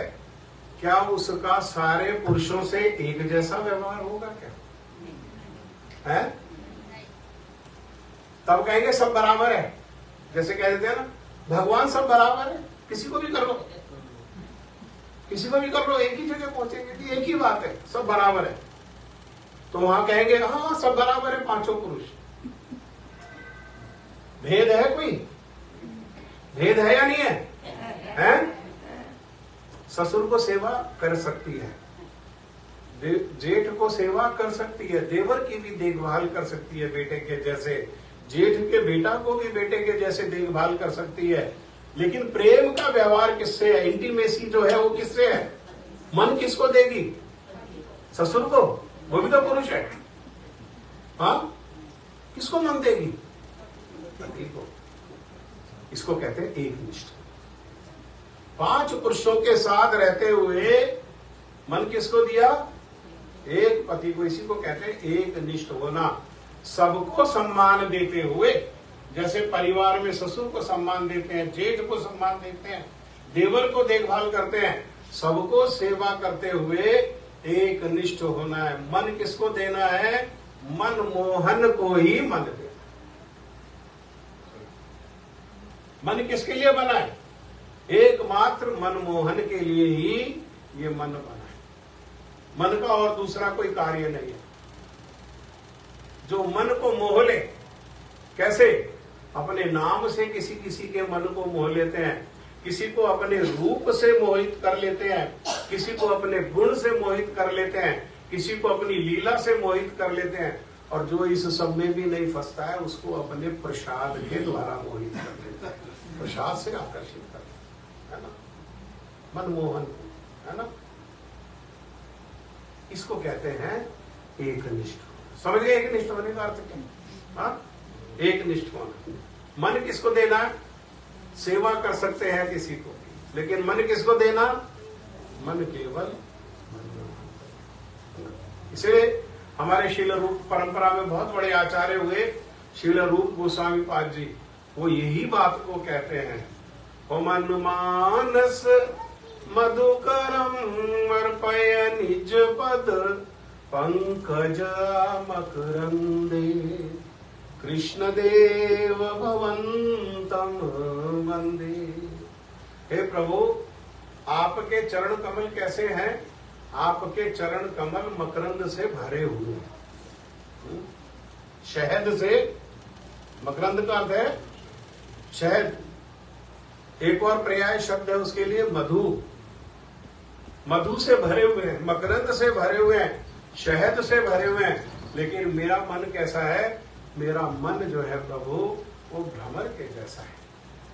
क्या उसका सारे पुरुषों से एक जैसा व्यवहार होगा क्या? है? तब कहेंगे सब बराबर है, जैसे कह देते हैं ना भगवान सब बराबर है, किसी को भी कर लो, किसी को भी कर लो, एक ही जगह पहुंचेंगे कि एक ही बात है, सब बराबर है। तो वहां कहेंगे हाँ सब बराबर है, 5 पुरुष। भेद है, कोई भेद है या नहीं है? हैं? ससुर को सेवा कर सकती है, जेठ को सेवा कर सकती है, देवर की भी देखभाल कर सकती है बेटे के जैसे, जेठ के बेटा को भी बेटे के जैसे देखभाल कर सकती है। लेकिन प्रेम का व्यवहार किससे है? इंटीमेसी जो है वो किससे है? मन किसको देगी? ससुर को, वो भी तो पुरुष है, हाँ। किसको मन देगी? पति को। इसको कहते हैं एक निष्ठ। 5 पुरुषों के साथ रहते हुए मन किसको दिया? एक पति को। इसी को कहते हैं एक निष्ठ होना। सबको सम्मान देते हुए, जैसे परिवार में ससुर को सम्मान देते हैं, जेठ को सम्मान देते हैं, देवर को देखभाल करते हैं, सबको सेवा करते हुए एक निष्ठ होना है। मन किसको देना है? मन मोहन को ही मन देना। मन किसके लिए बना है? एकमात्र मनमोहन के लिए ही ये मन बना है। मन का और दूसरा कोई कार्य नहीं है। जो मन को मोह ले, कैसे? अपने नाम से किसी किसी के मन को मोह लेते हैं, किसी को अपने रूप से मोहित कर लेते हैं, किसी को अपने गुण से मोहित कर लेते हैं, किसी को अपनी लीला से मोहित कर लेते हैं, और जो इस सब में भी नहीं फंसता है उसको अपने प्रसाद के द्वारा मोहित कर लेता है, प्रसाद से आकर्षित कर, है ना, मनमोहन, है ना। इसको कहते हैं एक निष्ठ। समझ गए एक निष्ठ होने का अर्थ क्या? हाँ, एक निष्ठ होना। मन किसको देना? सेवा कर सकते हैं किसी को, लेकिन मन किसको देना? मन केवल। इसे हमारे शील रूप परंपरा में बहुत बड़े आचार्य हुए शील रूप गोस्वामी पाद जी, वो यही बात को कहते हैं, ओ मन मानस मधुकरम अर्पय निज पद पंकज मकरंदे कृष्ण देव भवंतम वंदे। हे प्रभु, आपके चरण कमल कैसे हैं? आपके चरण कमल मकरंद से भरे हुए हैं। शहद से, मकरंद का अर्थ है शहद, एक और पर्याय शब्द है उसके लिए मधु। मधु से भरे हुए हैं, मकरंद से भरे हुए हैं, शहद से भरे हुए हैं। लेकिन मेरा मन कैसा है? मेरा मन जो है प्रभु वो भ्रमर के जैसा है।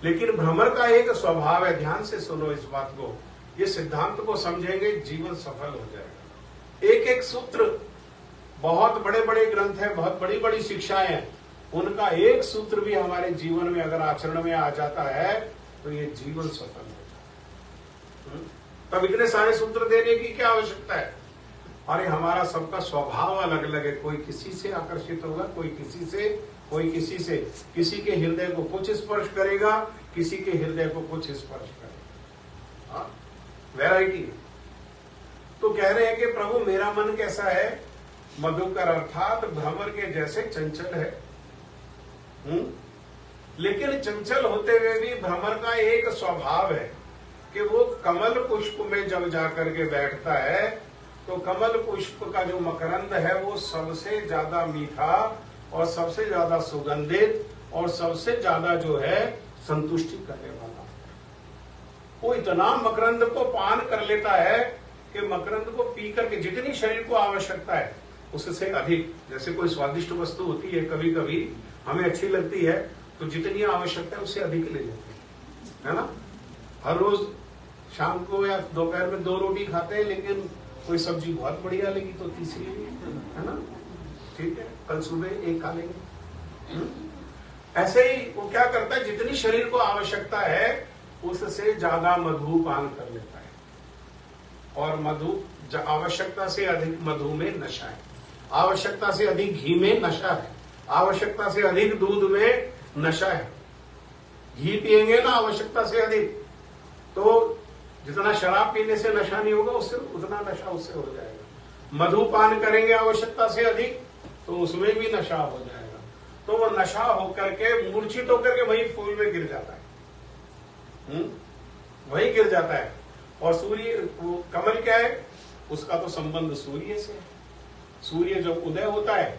लेकिन भ्रमर का एक स्वभाव है, ध्यान से सुनो इस बात को, ये सिद्धांत को समझेंगे जीवन सफल हो जाएगा। एक एक सूत्र, बहुत बड़े बड़े ग्रंथ हैं, बहुत बड़ी बड़ी शिक्षाएं हैं, उनका एक सूत्र भी हमारे जीवन में अगर आचरण में आ जाता है तो ये जीवन सफल हो जाता है। तब इतने सारे सूत्र देने की क्या आवश्यकता है? अरे हमारा सबका स्वभाव अलग अलग है, कोई किसी से आकर्षित होगा, कोई किसी से, कोई किसी से, किसी के हृदय को कुछ स्पर्श करेगा, किसी के हृदय को कुछ स्पर्श करेगा, वैरायटी। तो कह रहे हैं कि प्रभु मेरा मन कैसा है? मधुकर अर्थात भ्रमर के जैसे चंचल है। लेकिन चंचल होते हुए भी भ्रमर का एक स्वभाव है कि वो कमल पुष्प में जब जाकर के बैठता है तो कमल पुष्प का जो मकरंद है वो सबसे ज्यादा मीठा और सबसे ज्यादा सुगंधित और सबसे ज्यादा जो है संतुष्टि करने वाला। वो इतना मकरंद को पान कर लेता है कि मकरंद को पी करके जितनी शरीर को आवश्यकता है उससे अधिक, जैसे कोई स्वादिष्ट वस्तु होती है कभी कभी हमें अच्छी लगती है तो जितनी आवश्यकता है उससे अधिक ले लेते हैं, है ना। हर रोज शाम को या दोपहर में 2 रोटी खाते हैं, लेकिन कोई सब्जी बहुत बढ़िया लगी तो तीसरी, है ना, ठीक है, कल सुबह 1 खा लेंगे। ऐसे ही वो क्या करता है, जितनी शरीर को आवश्यकता है उससे ज्यादा मधु पान कर लेता है। और मधु आवश्यकता से अधिक मधु में नशा है, आवश्यकता से अधिक घी में नशा है, आवश्यकता से अधिक दूध में नशा है। घी पिएंगे ना आवश्यकता से अधिक, तो जितना शराब पीने से नशा नहीं होगा उससे उतना नशा उससे हो जाएगा। मधुपान करेंगे आवश्यकता से अधिक तो उसमें भी नशा हो जाएगा। तो वो नशा होकर के मूर्छित होकर के वही फूल में गिर जाता है, वही गिर जाता है। और सूर्य कमल क्या है, उसका तो संबंध सूर्य से है। सूर्य जब उदय होता है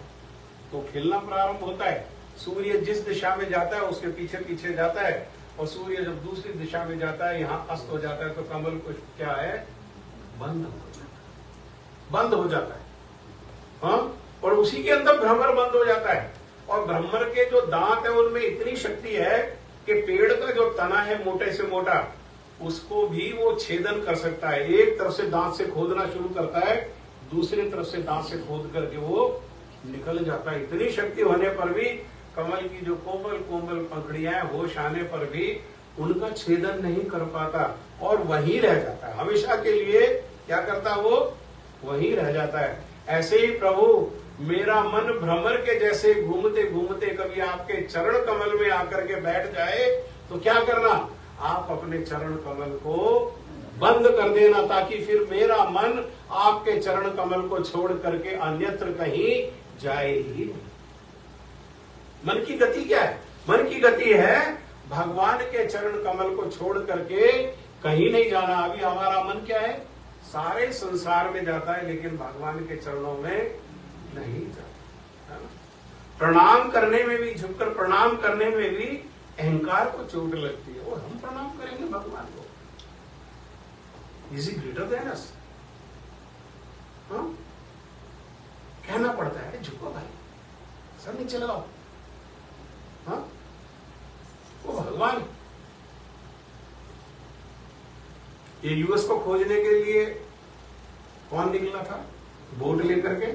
तो खिलना प्रारंभ होता है। सूर्य जिस दिशा में जाता है उसके पीछे पीछे जाता है, और सूर्य जब दूसरी दिशा में जाता है, यहाँ अस्त हो जाता है, तो कमल कुछ क्या है, बंद हो जाता है, बंद हो जाता है। हाँ, और उसी के अंदर भ्रमर बंद हो जाता है। और भ्रमर के जो दांत है उनमें इतनी शक्ति है कि पेड़ का जो तना है मोटे से मोटा, उसको भी वो छेदन कर सकता है। एक तरफ से दांत से खोदना शुरू करता है, दूसरी तरफ से दांत से खोद करके वो निकल जाता है। इतनी शक्ति होने पर भी कमल की जो कोमल कोमल पंखुड़ियां हैं, होश आने पर भी उनका छेदन नहीं कर पाता और वहीं रह जाता है हमेशा के लिए। क्या करता वो, वहीं रह जाता है। ऐसे ही प्रभु मेरा मन भ्रमर के जैसे घूमते घूमते कभी आपके चरण कमल में आकर के बैठ जाए तो क्या करना, आप अपने चरण कमल को बंद कर देना, ताकि फिर मेरा मन आपके चरण कमल को छोड़ करके अन्यत्र कहीं जाए ही नहीं। मन की गति क्या है, मन की गति है भगवान के चरण कमल को छोड़ करके कहीं नहीं जाना। अभी हमारा मन क्या है, सारे संसार में जाता है लेकिन भगवान के चरणों में नहीं जाता। प्रणाम करने में भी, झुककर प्रणाम करने में भी अहंकार को चोट लगती है। वो हम प्रणाम करेंगे भगवान को, is he greater than us? कहना पड़ता है झुको भाई, सर नीचे लगाओ। हाँ, वो भगवान। ये यूएस को खोजने के लिए कौन निकला था बोट लेकर के?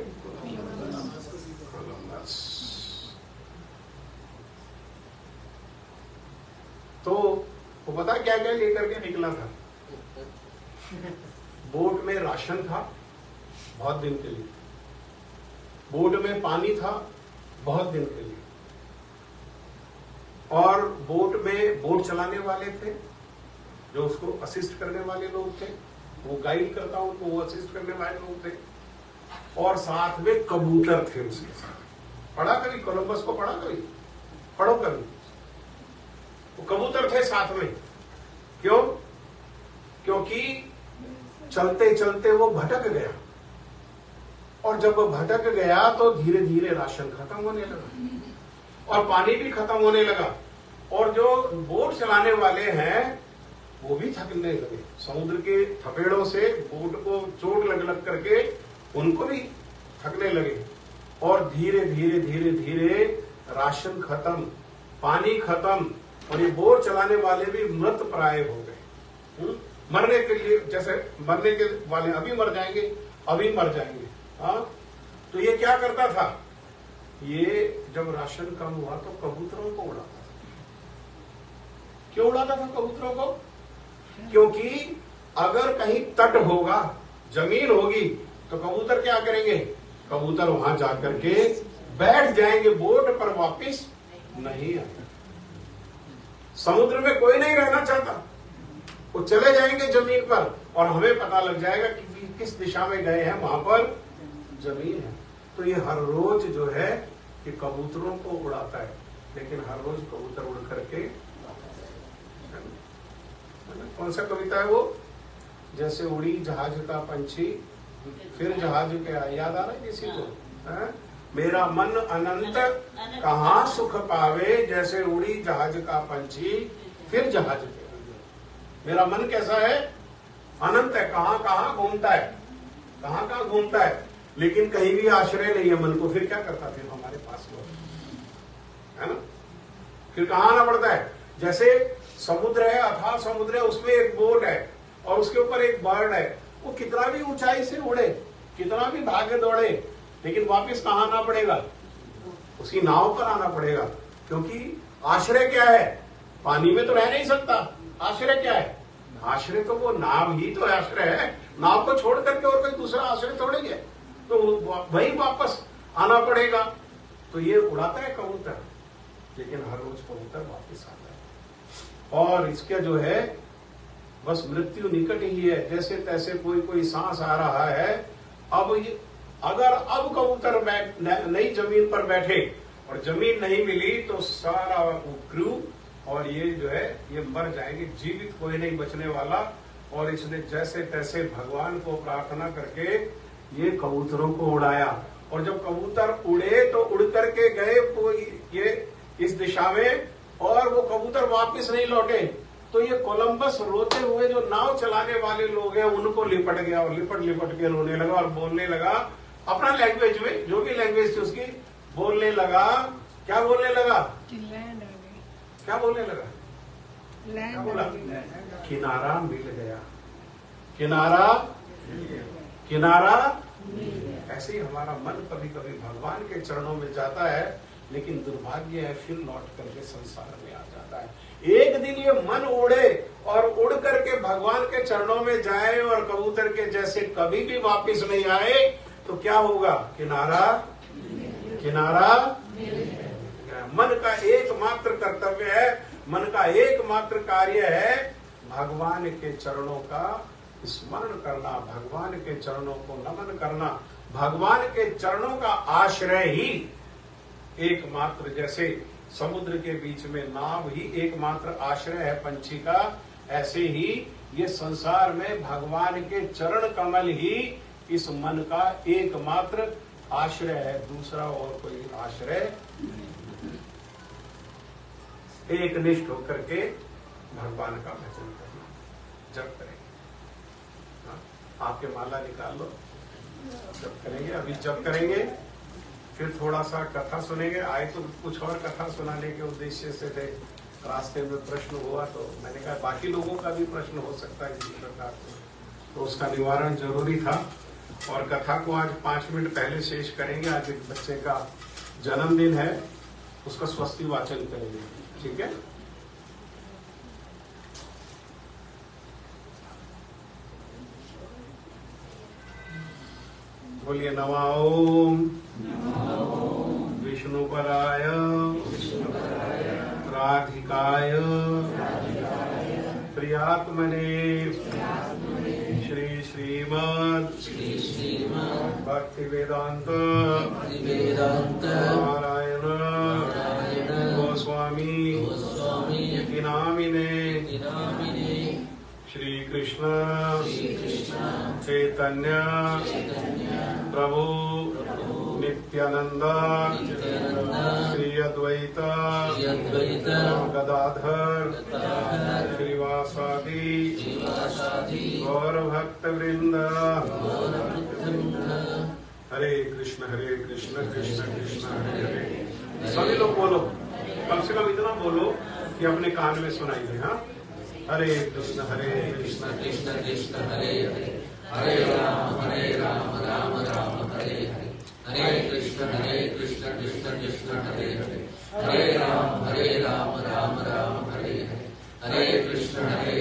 कोलंबस। तो वो पता क्या क्या लेकर के निकला था? बोट में राशन था बहुत दिन के लिए, बोट में पानी था बहुत दिन के लिए, और बोट में बोट चलाने वाले थे जो उसको असिस्ट करने वाले लोग थे, वो गाइड करता उनको, वो असिस्ट करने वाले लोग थे, और साथ में कबूतर थे उसके साथ। पढ़ा कभी कोलंबस को? पढ़ा कभी? पढ़ो कभी। वो कबूतर थे साथ में। क्यों? क्योंकि चलते चलते वो भटक गया, और जब वो भटक गया तो धीरे धीरे राशन खत्म होने लगा और पानी भी खत्म होने लगा, और जो बोट चलाने वाले हैं वो भी थकने लगे। समुद्र के थपेड़ों से बोट को चोट लग करके उनको भी थकने लगे, और धीरे धीरे धीरे धीरे राशन खत्म, पानी खत्म, और ये बोट चलाने वाले भी मृत प्राय हो गए। मरने के लिए, जैसे मरने के वाले अभी मर जाएंगे, अभी मर जाएंगे। हाँ, तो ये क्या करता था, ये जब राशन कम हुआ तो कबूतरों को उड़ाता था। क्यों उड़ाता था कबूतरों को? क्योंकि अगर कहीं तट होगा, जमीन होगी, तो कबूतर क्या करेंगे, कबूतर वहां जाकर के बैठ जाएंगे, बोट पर वापस नहीं आएंगे। समुद्र में कोई नहीं रहना चाहता, वो चले जाएंगे जमीन पर, और हमें पता लग जाएगा कि किस दिशा में गए हैं, वहां पर जमीन है। तो ये हर रोज जो है कि कबूतरों को उड़ाता है, लेकिन हर रोज कबूतर उड़ करके, कौन सा कविता है वो, जैसे उड़ी जहाज का पंछी फिर जहाज के आए, याद आ रहा है किसी को? है? मेरा मन अनंत कहाँ सुख पावे, जैसे उड़ी जहाज का पंछी फिर जहाज के आए। मेरा मन कैसा है, अनंत है, कहाँ कहाँ घूमता है, कहाँ कहाँ घूमता है, लेकिन कहीं भी आश्रय नहीं है मन को। फिर क्या करता, फिर हमारे पास है ना, फिर कहाँ आना पड़ता है। जैसे समुद्र है, अथाह समुद्र है, उसमें एक बोट है और उसके ऊपर एक बर्ड है, वो कितना भी ऊंचाई से उड़े, कितना भी भागे दौड़े, लेकिन वापस कहाँ आना पड़ेगा, उसकी नाव पर आना पड़ेगा। क्योंकि आश्रय क्या है, पानी में तो रह नहीं सकता, आश्रय क्या है, आश्रय तो वो नाव ही तो आश्रय है, नाव को छोड़ करके और कोई दूसरा आश्रय थोड़ी है, तो वही वापस आना पड़ेगा। तो ये उड़ाता है कबूतर, लेकिन हर रोज कबूतर वापस आता है। और इसका जो है बस मृत्यु निकट ही है, जैसे तैसे कोई सांस आ रहा है। अब ये अगर अब कबूतर नई जमीन पर बैठे और जमीन नहीं मिली तो सारा क्रू और ये जो है ये मर जाएंगे, जीवित कोई नहीं बचने वाला। और इसने जैसे तैसे भगवान को प्रार्थना करके ये कबूतरों को उड़ाया। और जब कबूतर उड़े तो उड़ करके गए वो ये इस दिशा में, और वो कबूतर वापस नहीं लौटे। तो ये कोलंबस रोते हुए जो नाव चलाने वाले लोग हैं उनको लिपट गया और लिपट के रोने लगा और बोलने लगा अपना लैंग्वेज में, जो भी लैंग्वेज थी उसकी, बोलने लगा। क्या बोलने लगा? क्या बोलने लगा? क्या बोला? किनारा मिल गया, किनारा। ऐसे ही हमारा मन कभी कभी भगवान के चरणों में जाता है, लेकिन दुर्भाग्य है फिर लौट करके संसार में आ जाता है। एक दिन ये मन उड़े और उड़ करके भगवान के चरणों में जाए और कबूतर के जैसे कभी भी वापस नहीं आए तो क्या होगा? किनारा। मन का एकमात्र कर्तव्य है, मन का एकमात्र कार्य है भगवान के चरणों का स्मरण करना, भगवान के चरणों को नमन करना। भगवान के चरणों का आश्रय ही एकमात्र, जैसे समुद्र के बीच में नाव ही एकमात्र आश्रय है पंछी का, ऐसे ही ये संसार में भगवान के चरण कमल ही इस मन का एकमात्र आश्रय है, दूसरा और कोई आश्रय नहीं। एक निष्ठ होकर के भगवान का भजन करना, जप करेंगे। आपके माला निकाल लो, जप करेंगे। अभी जप करेंगे, फिर थोड़ा सा कथा सुनेंगे। आए तो कुछ और कथा सुनाने के उद्देश्य से थे, रास्ते में प्रश्न हुआ तो मैंने कहा बाकी लोगों का भी प्रश्न हो सकता है इसी प्रकार से, तो उसका निवारण जरूरी था। और कथा को आज 5 मिनट पहले शेष करेंगे। आज एक बच्चे का जन्मदिन है, उसका स्वस्ति वाचन करेंगे, ठीक है? बोलिए नमः ओम विष्णुपराय राधिकाय प्रियात्मने श्री श्रीमद् भक्ति वेदांत नारायण गोस्वामी इति नामिने श्री कृष्ण चैतन्य प्रभु नित्यानंद श्री अद्वैत गदाधर श्रीवासादि गौर भक्त वृंद। हरे कृष्ण कृष्ण कृष्ण हरे हरे। सभी लोग बोलो, कम से कम इतना बोलो कि अपने कान में सुनाई दे। हाँ, हरे कृष्ण कृष्ण कृष्ण हरे हरे, हरे राम राम राम हरे हरे, हरे कृष्ण कृष्ण कृष्ण हरे हरे, हरे राम राम राम हरे हरे, हरे कृष्ण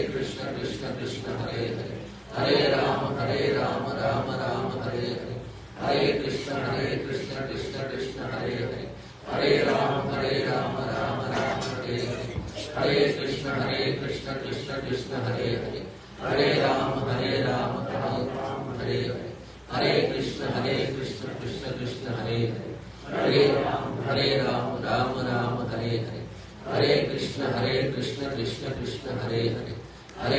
कृष्ण कृष्ण हरे हरे, हरे राम राम राम हरे हरे, हरे कृष्ण कृष्ण कृष्ण हरे हरे, हरे राम राम राम हरे हरे, हरे कृष्ण कृष्ण कृष्ण हरे हरे, हरे राम राम हरे हरे, हरे कृष्ण कृष्ण कृष्ण हरे हरे,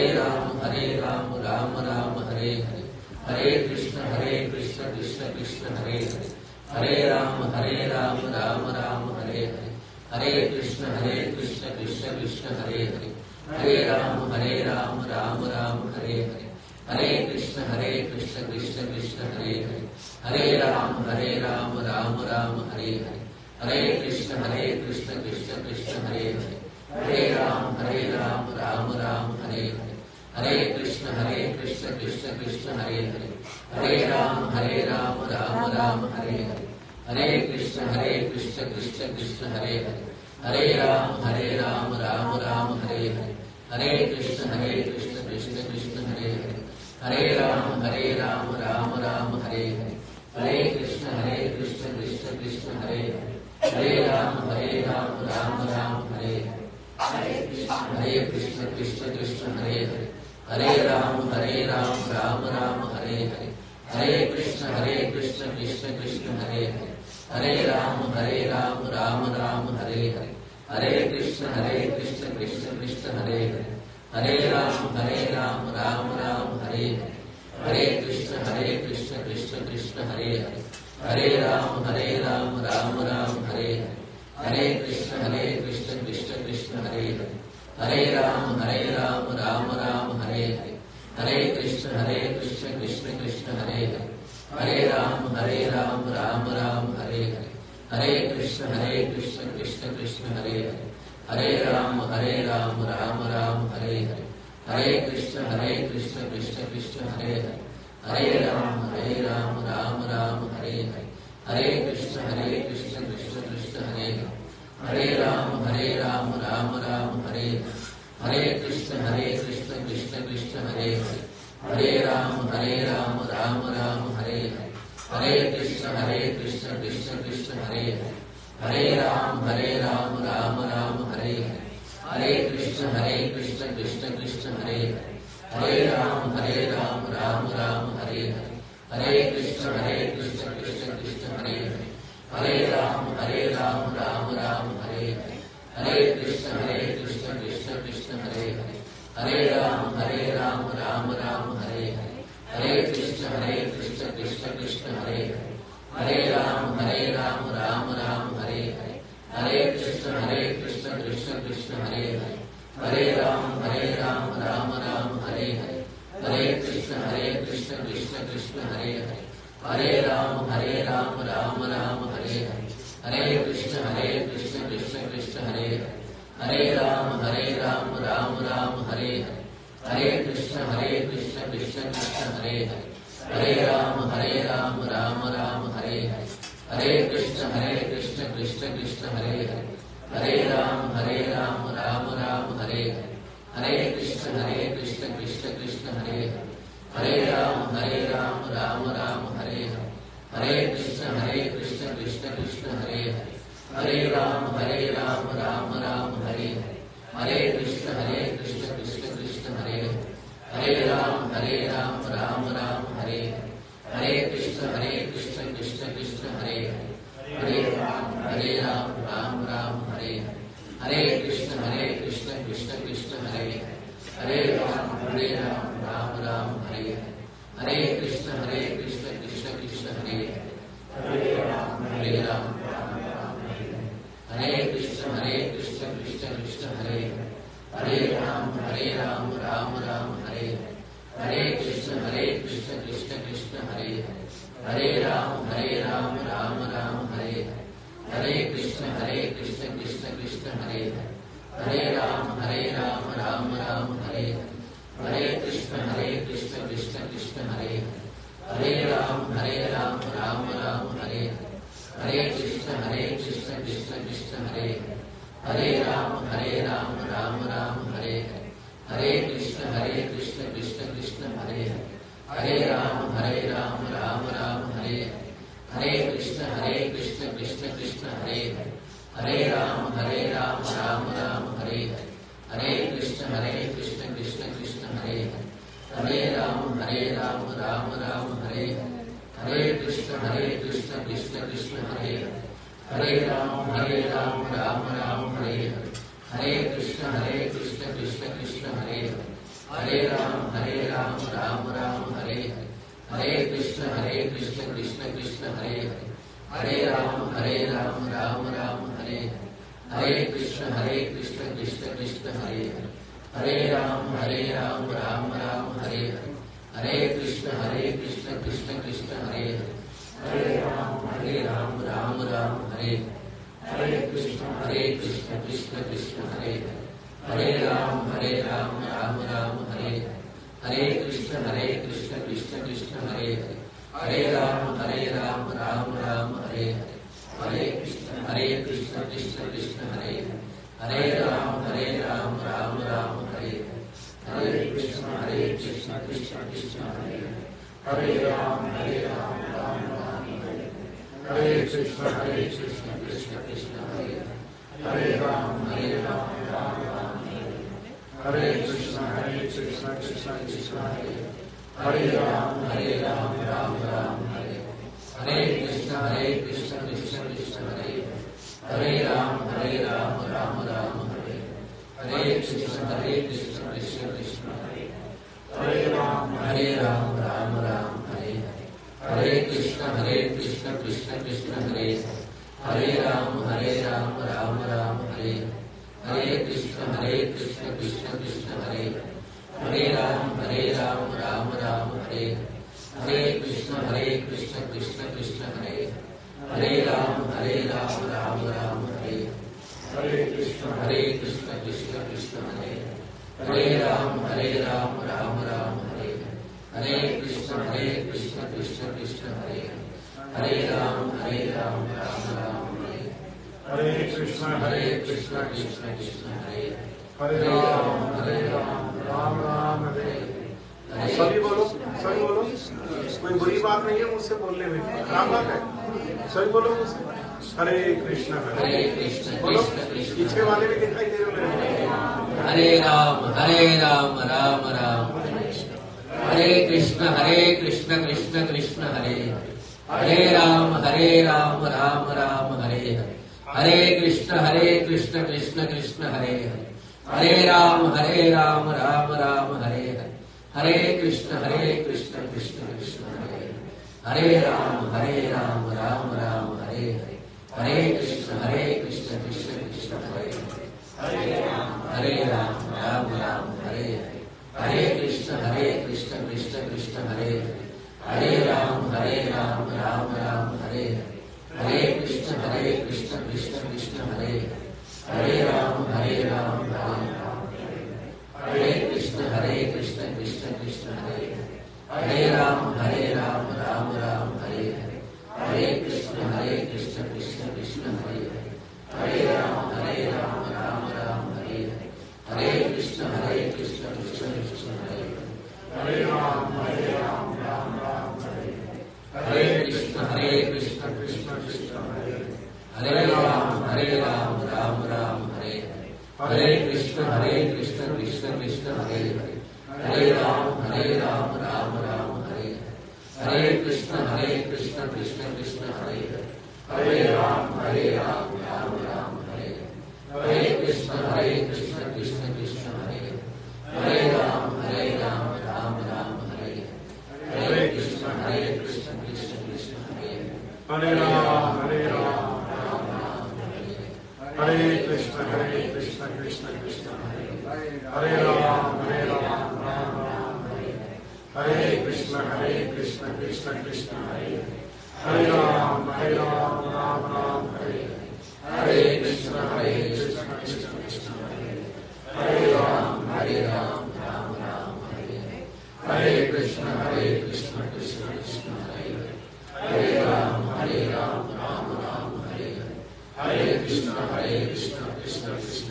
हरे राम राम हरे हरे, हरे कृष्ण कृष्ण कृष्ण हरे हरे, हरे राम राम हरे हरे, हरे कृष्ण कृष्ण कृष्ण हरे हरे, हरे राम राम हरे हरे, हरे कृष्ण कृष्ण कृष्ण हरे हरे, हरे राम राम हरे हरे, हरे कृष्ण कृष्ण कृष्ण हरे हरे, हरे राम राम हरे हरे, हरे कृष्ण कृष्ण कृष्ण हरे हरे, हरे राम राम हरे हरे, हरे कृष्ण कृष्ण कृष्ण हरे हरे, हरे राम राम हरे हरे, हरे कृष्ण कृष्ण कृष्ण हरे हरे, हरे राम राम हरे हरे, हरे कृष्ण कृष्ण कृष्ण कृष्ण हरे हरे, हरे राम राम राम हरे हरे, हरे कृष्ण कृष्ण कृष्ण हरे हरे, हरे राम राम राम हरे हरे, हरे कृष्ण कृष्ण हरे हरे, हरे राम राम राम हरे हरे, हरे कृष्ण कृष्ण कृष्ण हरे हरे, हरे राम राम राम हरे हरे, हरे कृष्ण कृष्ण कृष्ण हरे हरे, हरे राम राम राम हरे हरे, हरे कृष्ण कृष्ण कृष्ण हरे हरे, हरे राम राम राम हरे हरे, हरे कृष्ण कृष्ण कृष्ण हरे हरे, हरे राम राम राम हरे हरे, हरे कृष्ण कृष्ण कृष्ण हरे हरे, हरे राम राम राम हरे हरे, हरे कृष्ण कृष्ण कृष्ण हरे हरे, हरे राम राम राम हरे हरे, हरे कृष्ण कृष्ण कृष्ण हरे हरे, हरे राम राम राम हरे हरे, हरे कृष्ण कृष्ण कृष्ण हरे हरे, हरे राम राम राम हरे हरे, हरे कृष्ण कृष्ण कृष्ण हरे हरे, हरे राम राम राम हरे हरे, हरे कृष्ण कृष्ण कृष्ण हरे हरे, हरे राम राम राम हरे हरे, हरे कृष्ण कृष्ण कृष्ण हरे हरे, हरे राम राम राम हरे हरे, हरे कृष्ण कृष्ण कृष्ण हरे हरे, हरे राम राम राम हरे हरे, हरे कृष्ण कृष्ण कृष्ण हरे हरे, हरे राम राम राम हरे हरे, हरे कृष्ण कृष्ण कृष्ण हरे हरे, हरे राम राम राम हरे हरे, हरे कृष्ण कृष्ण कृष्ण हरे हरे, हरे राम राम राम हरे हरे, हरे कृष्ण कृष्ण कृष्ण हरे हरे, हरे राम राम राम हरे हरे, हरे कृष्ण कृष्ण कृष्ण हरे हरे, हरे राम राम राम हरे हरे, हरे कृष्ण कृष्ण कृष्ण हरे हरे, हरे राम राम राम हरे हरे, हरे कृष्ण कृष्ण कृष्ण हरे हरे, हरे राम राम राम हरे हरे, हरे कृष्ण कृष्ण कृष्ण हरे हरे, हरे राम राम राम हरे हरे, हरे कृष्ण कृष्ण कृष्ण हरे हरे, हरे राम राम राम हरे हरे, हरे कृष्ण कृष्ण कृष्ण हरे हरे, हरे राम राम राम हरे हरे, हरे कृष्ण कृष्ण कृष्ण हरे हरे, हरे राम राम हरे हरे, हरे कृष्ण कृष्ण कृष्ण हरे हरे, हरे राम राम हरे हरे, हरे कृष्ण कृष्ण कृष्ण हरे हरे, हरे राम हरे कृष्ण कृष्ण कृष्ण हरे हरे, हरे राम राम हरे हरे, हरे कृष्ण कृष्ण कृष्ण हरे हरे, हरे राम राम राम हरे हरे, हरे कृष्ण कृष्ण कृष्ण हरे हरे, हरे राम राम राम हरे हरे, हरे कृष्ण कृष्ण कृष्ण हरे हरे, हरे राम राम राम हरे हरे, हरे कृष्ण कृष्ण कृष्ण हरे हरे, हरे राम राम राम हरे हरे, हरे कृष्ण कृष्ण कृष्ण हरे हरे, हरे राम राम राम हरे हरे, हरे कृष्ण कृष्ण कृष्ण हरे हरे, हरे राम राम राम हरे हरे, हरे कृष्ण कृष्ण कृष्ण हरे हरे, हरे राम राम राम हरे हरे, हरे कृष्ण कृष्ण कृष्ण हरे हरे, हरे राम राम राम हरे हरे, हरे कृष्ण कृष्ण कृष्ण हरे हरे, हरे राम राम राम हरे हरे, हरे कृष्ण कृष्ण कृष्ण हरे हरे, हरे राम राम राम हरे हरे, हरे कृष्ण कृष्ण कृष्ण हरे हरे, हरे राम राम राम हरे हरे, हरे कृष्ण कृष्ण कृष्ण हरे हरे, हरे राम राम राम हरे हरे, हरे कृष्ण कृष्ण कृष्ण हरे हरे, हरे राम राम राम हरे हरे, हरे कृष्ण कृष्ण कृष्ण हरे हरे, हरे राम राम राम हरे हरे, हरे कृष्ण कृष्ण कृष्ण हरे हरे, हरे राम राम राम हरे हरे, हरे कृष्ण कृष्ण कृष्ण कृष्ण हरे राम राम राम हरे कृष्ण कृष्ण कृष्ण हरे राम राम राम हरे कृष्ण कृष्ण कृष्ण हरे राम राम राम हरे कृष्ण कृष्ण कृष्ण हरे राम राम राम हरे कृष्ण कृष्ण कृष्ण हरे राम राम राम हरे कृष्ण कृष्ण कृष्ण हरे राम राम राम हरे कृष्ण कृष्ण कृष्ण हरे राम राम राम हरे कृष्ण कृष्ण कृष्ण हरे राम राम राम हरे कृष्ण कृष्ण कृष्ण कृष्ण हरे राम राम राम हरे कृष्ण कृष्ण कृष्ण हरे राम राम राम हरे कृष्ण कृष्ण कृष्ण हरे राम राम हरे सभी बोलो कोई बुरी बात नहीं है मुझसे बोलने में, खराब बात है, सभी बोलो मुझसे हरे कृष्ण बोलो, पीछे वाले भी दिखाई दे रहे हो। हरे राम राम राम हरे कृष्ण कृष्ण कृष्ण हरे राम राम राम हरे कृष्ण कृष्ण हरे राम राम राम हरे कृष्ण कृष्ण कृष्ण हरे राम राम राम हरे कृष्ण कृष्ण कृष्ण हरे राम राम हरे कृष्ण कृष्ण कृष्ण हरे राम राम राम हरे कृष्ण कृष्ण कृष्ण हरे राम राम हरे कृष्ण कृष्ण कृष्ण हरे राम राम राम हरे कृष्ण कृष्ण कृष्ण हरे राम राम राम हरे कृष्ण कृष्ण कृष्ण हरे राम राम हरे कृष्ण कृष्ण कृष्ण हरे राम राम हरे कृष्ण कृष्ण कृष्ण हरे राम राम हरे कृष्ण कृष्ण कृष्ण हरे राम राम हरे कृष्ण कृष्ण कृष्ण हरे राम राम हरे कृष्ण कृष्ण कृष्ण हरे राम हरे कृष्ण कृष्ण कृष्ण हरे राम हरे कृष्ण कृष्ण कृष्ण हरे राम राम हरे कृष्ण कृष्ण कृष्ण हरे राम राम हरे कृष्ण कृष्ण कृष्ण हरे राम राम हरे कृष्ण कृष्ण कृष्ण हरे राम राम हरे कृष्ण कृष्ण कृष्ण हरे राम राम हरे कृष्ण कृष्ण कृष्ण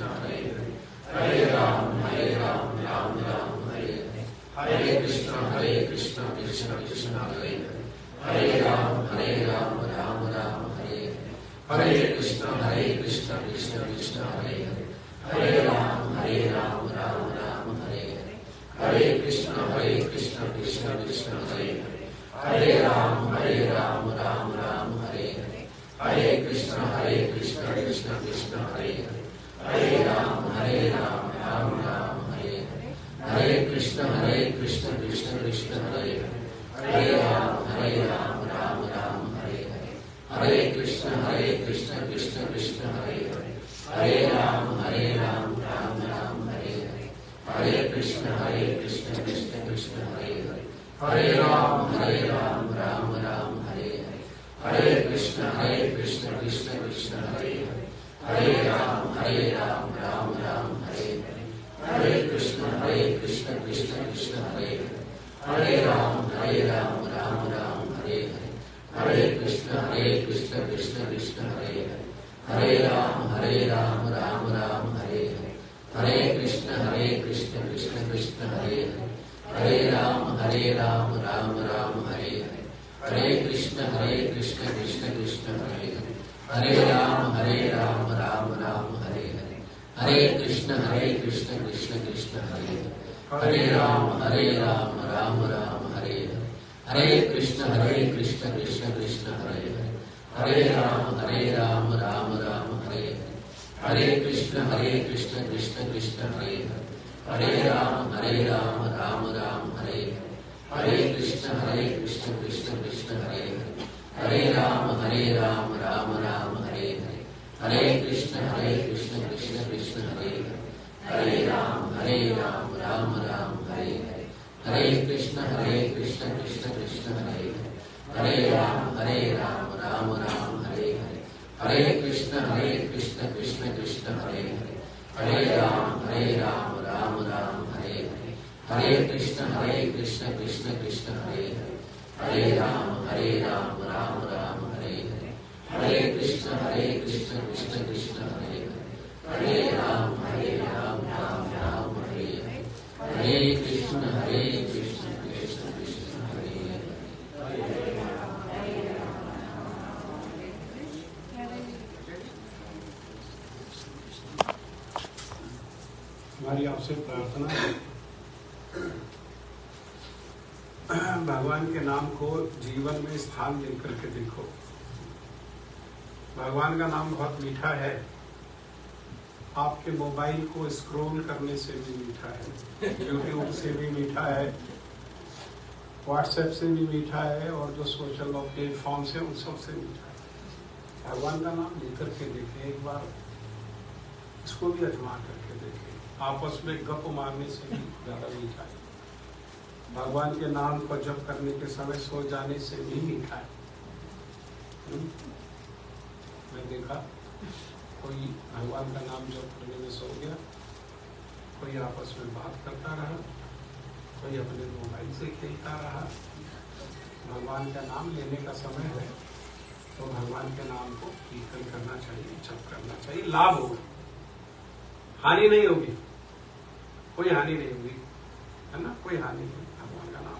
हरे राम राम हरे कृष्ण कृष्ण कृष्ण हरे राम राम हरे कृष्ण कृष्ण कृष्ण हरे राम राम हरे कृष्ण कृष्ण कृष्ण हरे राम राम हरे कृष्ण कृष्ण कृष्ण हरे राम राम हरे कृष्ण कृष्ण कृष्ण हरे राम राम हरे कृष्ण कृष्ण कृष्ण हरे राम राम हरे कृष्ण कृष्ण कृष्ण हरे राम राम हरे कृष्ण कृष्ण कृष्ण हरे राम राम हरे कृष्ण कृष्ण कृष्ण हरे राम राम राम हरे हरे, हरे कृष्ण कृष्ण कृष्ण हरे हरे, हरे राम राम राम हरे हरे, हरे कृष्ण कृष्ण कृष्ण हरे हरे, हरे राम राम राम हरे हरे, हरे कृष्ण कृष्ण कृष्ण हरे हरे, हरे राम राम राम हरे हरे, हरे कृष्ण कृष्ण कृष्ण हरे हरे, हरे राम राम राम हरे हरे, हरे कृष्ण कृष्ण कृष्ण हरे हरे, हरे राम राम राम हरे हरे, हरे कृष्ण कृष्ण कृष्ण हरे हरे, हरे राम राम राम हरे हरे, हरे कृष्ण कृष्ण कृष्ण हरे हरे, हरे राम राम राम हरे हरे, हरे कृष्ण कृष्ण कृष्ण हरे हरे, हरे राम राम राम हरे हरे, हरे कृष्ण कृष्ण कृष्ण हरे हरे, हरे राम राम राम हरे हरे, हरे कृष्ण कृष्ण कृष्ण हरे हरे, हरे राम राम राम हरे हरे, हरे कृष्ण कृष्ण कृष्ण हरे हरे। हमारी आपसे प्रार्थना है, भगवान के नाम को जीवन में स्थान लेकर के देखो। भगवान का नाम बहुत मीठा है, आपके मोबाइल को स्क्रॉल करने से भी मीठा है, यूट्यूब से भी मीठा है, व्हाट्सएप से भी मीठा है, और जो सोशल प्लेटफॉर्म से उन सब से मीठा है। भगवान का नाम लेकर के देखें, एक बार इसको भी आजमा करके देखें। आपस में गप मारने से भी ज्यादा मीठा है। भगवान के नाम को जप करने के समय सो जाने से भी मीठा है। मैं देखा कोई भगवान का नाम जप करने में सो गया, कोई आपस में बात करता रहा, कोई अपने मोबाइल से खेलता रहा। भगवान का नाम लेने का समय है तो भगवान के नाम को कीर्तन करना चाहिए, जप करना चाहिए। लाभ होगा, हानि नहीं होगी, कोई हानि नहीं होगी, है ना, कोई हानि नहीं। भगवान का नाम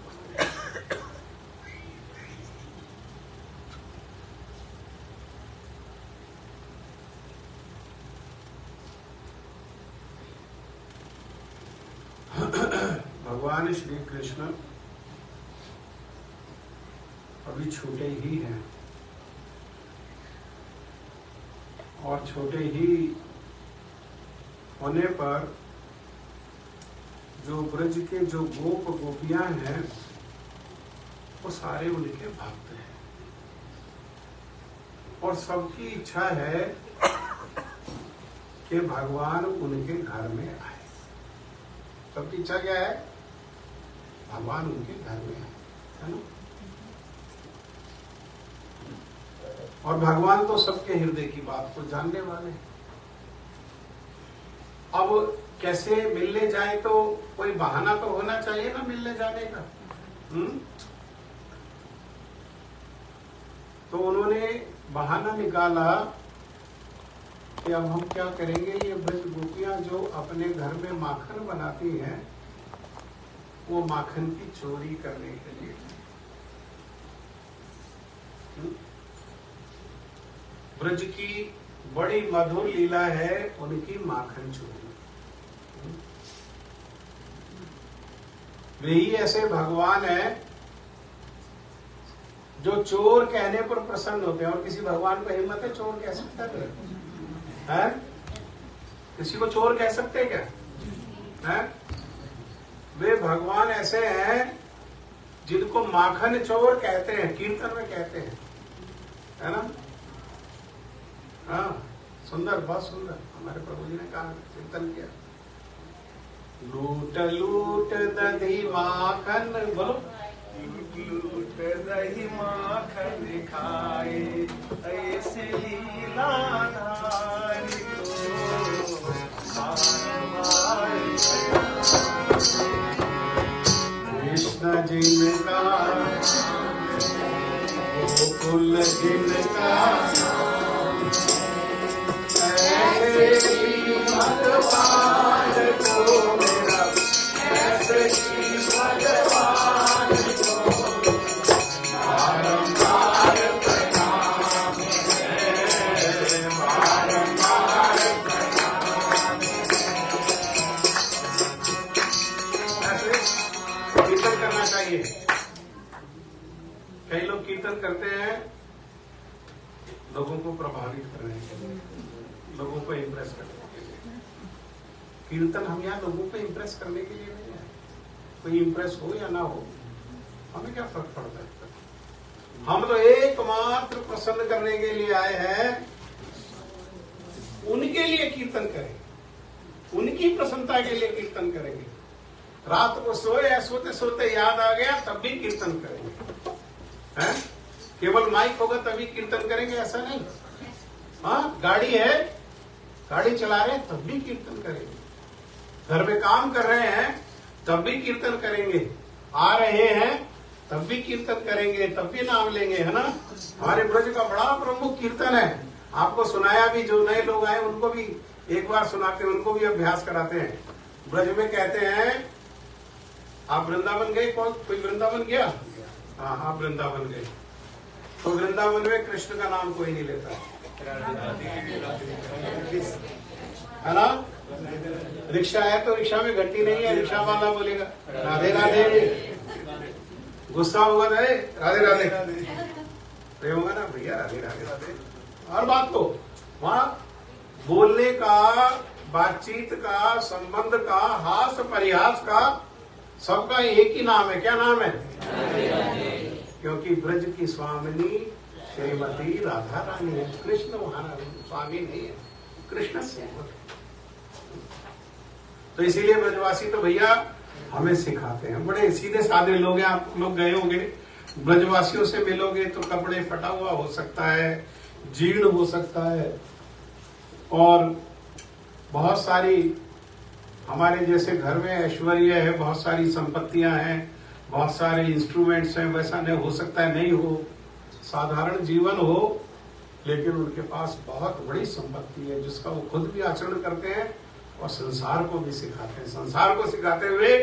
भगवान श्री कृष्ण अभी छोटे ही हैं, और छोटे ही होने पर जो ब्रज के जो गोप गोपियां हैं वो सारे उनके भक्त हैं, और सबकी इच्छा है कि भगवान उनके घर में आए। सबकी इच्छा क्या है? भगवान उनके घर में आए, है ना। और भगवान तो सबके हृदय की बात को जानने वाले हैं। अब कैसे मिलने जाए, तो कोई बहाना तो होना चाहिए ना मिलने जाने का। तो उन्होंने बहाना निकाला कि अब हम क्या करेंगे, ये ब्रज गोपियां जो अपने घर में माखन बनाती हैं, वो माखन की चोरी करने के लिए ब्रज की बड़ी मधुर लीला है उनकी माखन चोरी। वे ही ऐसे भगवान है जो चोर कहने पर प्रसन्न होते हैं, और किसी भगवान को हिम्मत है चोर कह सकता है? किसी को चोर कह सकते हैं क्या? है? वे भगवान ऐसे हैं जिनको माखन चोर कहते हैं, कीर्तन में कहते हैं, है ना। हाँ, सुंदर, बहुत सुंदर हमारे प्रभु जी ने कहा, कीर्तन किया। लूट लूट दही माखन, बोलो। लूट दही माखन खाए, ऐसे लीला नारी को कृष्ण जिनका गोकुल जिनका, ऐसे श्रीमद् भागवत को मेरा, ऐसे श्रीमद् कई लोग कीर्तन करते हैं लोगों को प्रभावित करने के लिए, लोगों को इम्प्रेस करने के लिए। कीर्तन हम यहाँ लोगों को इम्प्रेस करने के लिए नहीं है। कोई इम्प्रेस हो या ना हो, हमें क्या फर्क पड़ता है? हम तो एकमात्र प्रसन्न करने के लिए आए हैं, उनके लिए कीर्तन करें, उनकी प्रसन्नता के लिए कीर्तन करेंगे। रात को सोए, सोते सोते याद आ गया तब भी कीर्तन करेंगे, हैं? केवल माइक होगा तभी कीर्तन करेंगे ऐसा नहीं। हाँ, गाड़ी है, गाड़ी चला रहे हैं तब भी कीर्तन करेंगे, घर में काम कर रहे हैं तब भी कीर्तन करेंगे, आ रहे हैं तब भी कीर्तन करेंगे, तब भी नाम लेंगे, है ना। हमारे ब्रज का बड़ा प्रमुख कीर्तन है, आपको सुनाया भी, जो नए लोग आए उनको भी एक बार सुनाते हैं, उनको भी अभ्यास कराते हैं। ब्रज में कहते हैं, आप वृंदावन गए? कोई वृंदावन गया? हाँ हाँ, वृंदावन गए। तो वृंदावन में कृष्ण का नाम कोई नहीं लेता है ना। रिक्शा है तो रिक्शा में घंटी नहीं है, रिक्शा वाला बोलेगा राधे राधे, गुस्सा होगा तो राधे राधे, प्रेम होगा ना भैया राधे राधे। और बात तो वहां बोलने का, बातचीत का, संबंध का, हास्य परिहास का, सबका एक ही नाम है। क्या नाम है? क्योंकि ब्रज की स्वामिनी श्रीमती राधा रानी है, कृष्ण वहां स्वामी नहीं है, कृष्ण सेवक है। तो इसीलिए ब्रजवासी तो भैया हमें सिखाते हैं, बड़े सीधे साधे लोग हैं। आप लोग गए होंगे, ब्रजवासियों से मिलोगे तो कपड़े फटा हुआ हो सकता है, जीर्ण हो सकता है, और बहुत सारी हमारे जैसे घर में ऐश्वर्य है, बहुत सारी संपत्तियां हैं, बहुत सारे इंस्ट्रूमेंट्स हैं, वैसा नहीं हो सकता है, नहीं हो, साधारण जीवन हो, लेकिन उनके पास बहुत बड़ी संपत्ति है जिसका वो खुद भी आचरण करते हैं और संसार को भी सिखाते हैं। संसार को सिखाते हुए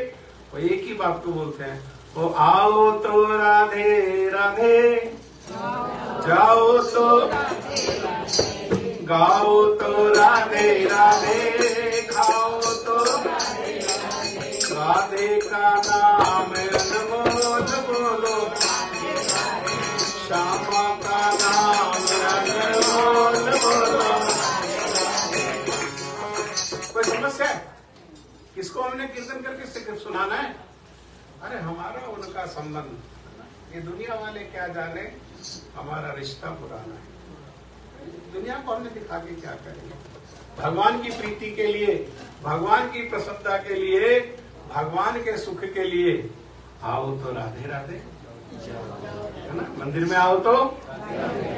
वो एक ही बात को बोलते हैं, वो आओ तो राधे राधे, जाओ तो गाओ तो राधे राधे, खाओ तो राधे का नाम अनमोल बोलो, श्यामा का नाम अनमोल बोलो। कोई समस्या है? किसको हमने कीर्तन करके सुनाना है? अरे हमारा उनका संबंध, ये दुनिया वाले क्या जाने, हमारा रिश्ता पुराना है। दुनिया को हमने दिखा के क्या करेंगे? भगवान की प्रीति के लिए, भगवान की प्रसन्नता के लिए, भगवान के सुख के लिए आओ तो राधे राधे, है ना। मंदिर में आओ तो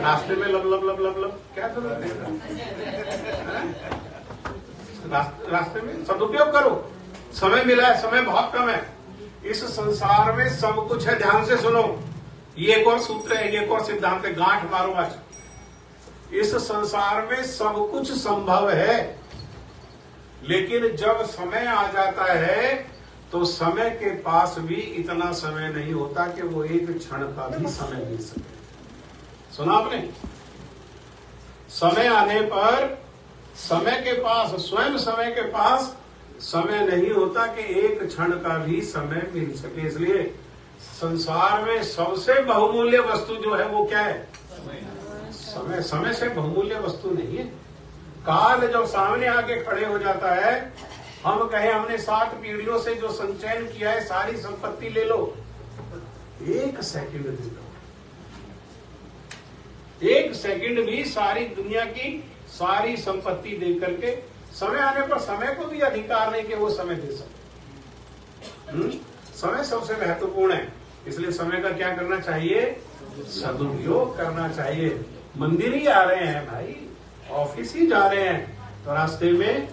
रास्ते में लब लब लब लब लब, क्या जरूरत है? रास्ते में सदुपयोग करो, समय मिला है, समय बहुत कम है। इस संसार में सब कुछ है, ध्यान से सुनो, ये एक और सूत्र है, एक और सिद्धांत है, गांठ मारो आज। इस संसार में सब कुछ संभव है, लेकिन जब समय आ जाता है तो समय के पास भी इतना समय नहीं होता कि वो एक क्षण का भी समय दे सके। सुना आपने? समय आने पर समय के पास, स्वयं समय के पास समय नहीं होता कि एक क्षण का भी समय मिल सके। इसलिए संसार में सबसे बहुमूल्य वस्तु जो है वो क्या है? समय। समय से बहुमूल्य वस्तु नहीं है। काल जब सामने आके खड़े हो जाता है, हम कहें हमने 7 पीढ़ियों से जो संचयन किया है सारी संपत्ति ले लो, एक सेकंड दे दो, एक सेकंड भी सारी दुनिया की सारी संपत्ति दे करके, समय आने पर समय को भी अधिकार नहीं कि वो समय दे सके। समय सबसे महत्वपूर्ण है, इसलिए समय का क्या करना चाहिए? सदुपयोग करना चाहिए। मंदिर ही आ रहे हैं भाई, ऑफिस ही जा रहे हैं, तो रास्ते में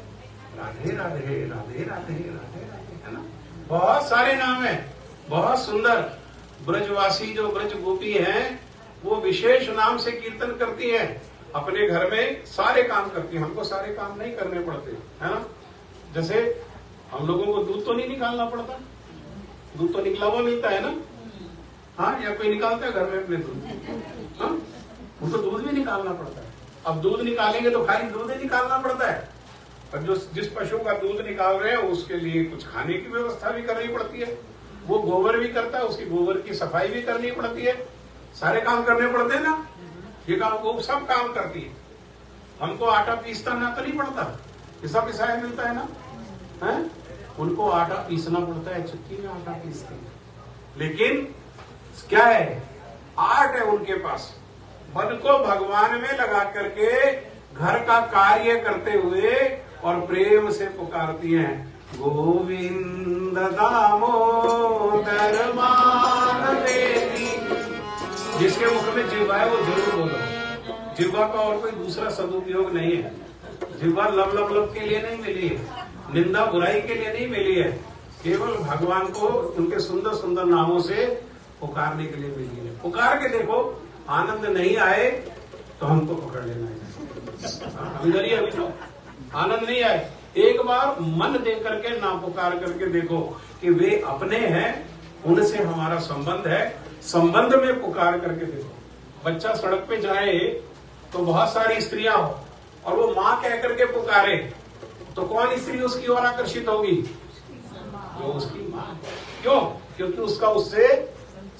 राधे राधे राधे राधे राधे राधे, है ना। बहुत सारे नाम है, बहुत सुंदर। ब्रजवासी जो ब्रज गोपी हैं वो विशेष नाम से कीर्तन करती हैं, अपने घर में सारे काम करती हैं। हमको सारे काम नहीं करने पड़ते, है ना। जैसे हम लोगों को दूध तो नहीं निकालना पड़ता, दूध तो निकला हुआ मिलता है ना। हाँ, या कोई निकालता है घर में अपने दूध? हाँ, उनको दूध भी निकालना पड़ता है। अब दूध निकालेंगे तो खाली दूध ही निकालना पड़ता है, और जो जिस पशु का दूध निकाल रहे हैं उसके लिए कुछ खाने की व्यवस्था भी करनी पड़ती है। वो गोबर भी करता है, उसकी गोबर की सफाई भी करनी पड़ती है। सारे काम करने पड़ते हैं ना, ये काम वो सब काम करती है। हमको आटा पीसता ना तो नहीं पड़ता, पिसा पिसाया मिलता है ना, है? उनको आटा पीसना पड़ता है, चक्की में आटा पीसते हैं। लेकिन क्या है, आर्ट है उनके पास, मन को भगवान में लगा करके घर का कार्य करते हुए और प्रेम से पुकारती हैं, गोविंद दामोदर माधवेति। जिसके मुख में जिह्वा है वो जरूर बोलो। जिह्वा का और कोई दूसरा सदुपयोग नहीं है। जिह्वा लब लब लब के लिए नहीं मिली है, निंदा बुराई के लिए नहीं मिली है, केवल भगवान को उनके सुंदर सुंदर नामों से पुकारने के लिए मिली है। पुकार के देखो, आनंद नहीं आए तो हमको पकड़ लेना है। अभी तो आनंद नहीं आए, एक बार मन दे करके ना पुकार करके देखो कि वे अपने हैं, उनसे हमारा संबंध है, संबंध में पुकार करके देखो। बच्चा सड़क पे जाए तो बहुत सारी स्त्रियां हो और वो माँ कह करके पुकारे तो कौन स्त्री उसकी ओर आकर्षित होगी? जो उसकी माँ है। क्यों? क्योंकि उसका उससे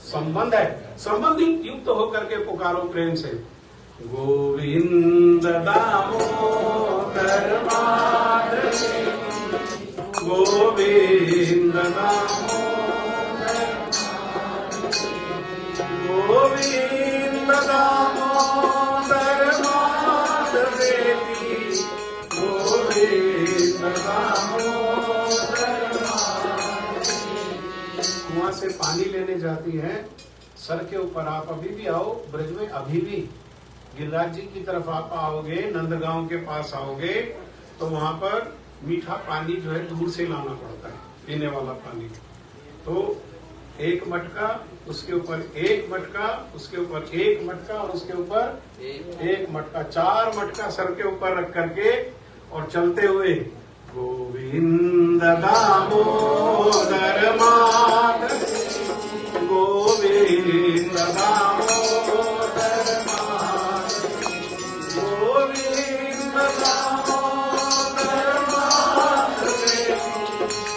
संबंध है। संबंध युक्त होकर के पुकारो प्रेम से, गोविंद दामोदर माधवेति, गोविंद दामोदर गोविंद दामोदर माधवेति, गोविंद दामोदर माधवेति। कुआं से पानी लेने जाती है, सर के ऊपर आप अभी भी आओ ब्रज में, अभी भी गिरिराज जी की तरफ आप आओगे, नंदगांव के पास आओगे तो वहां पर मीठा पानी जो है दूर से लाना पड़ता है, पीने वाला पानी। तो एक मटका, उसके ऊपर एक मटका, उसके ऊपर एक मटका और उसके ऊपर एक मटका, 4 मटका सर के ऊपर रख करके और चलते हुए गोविंद दामोदर माधवेति, गोविंद दामोदर माधवेति, गोविंद दामोदर माधवेति,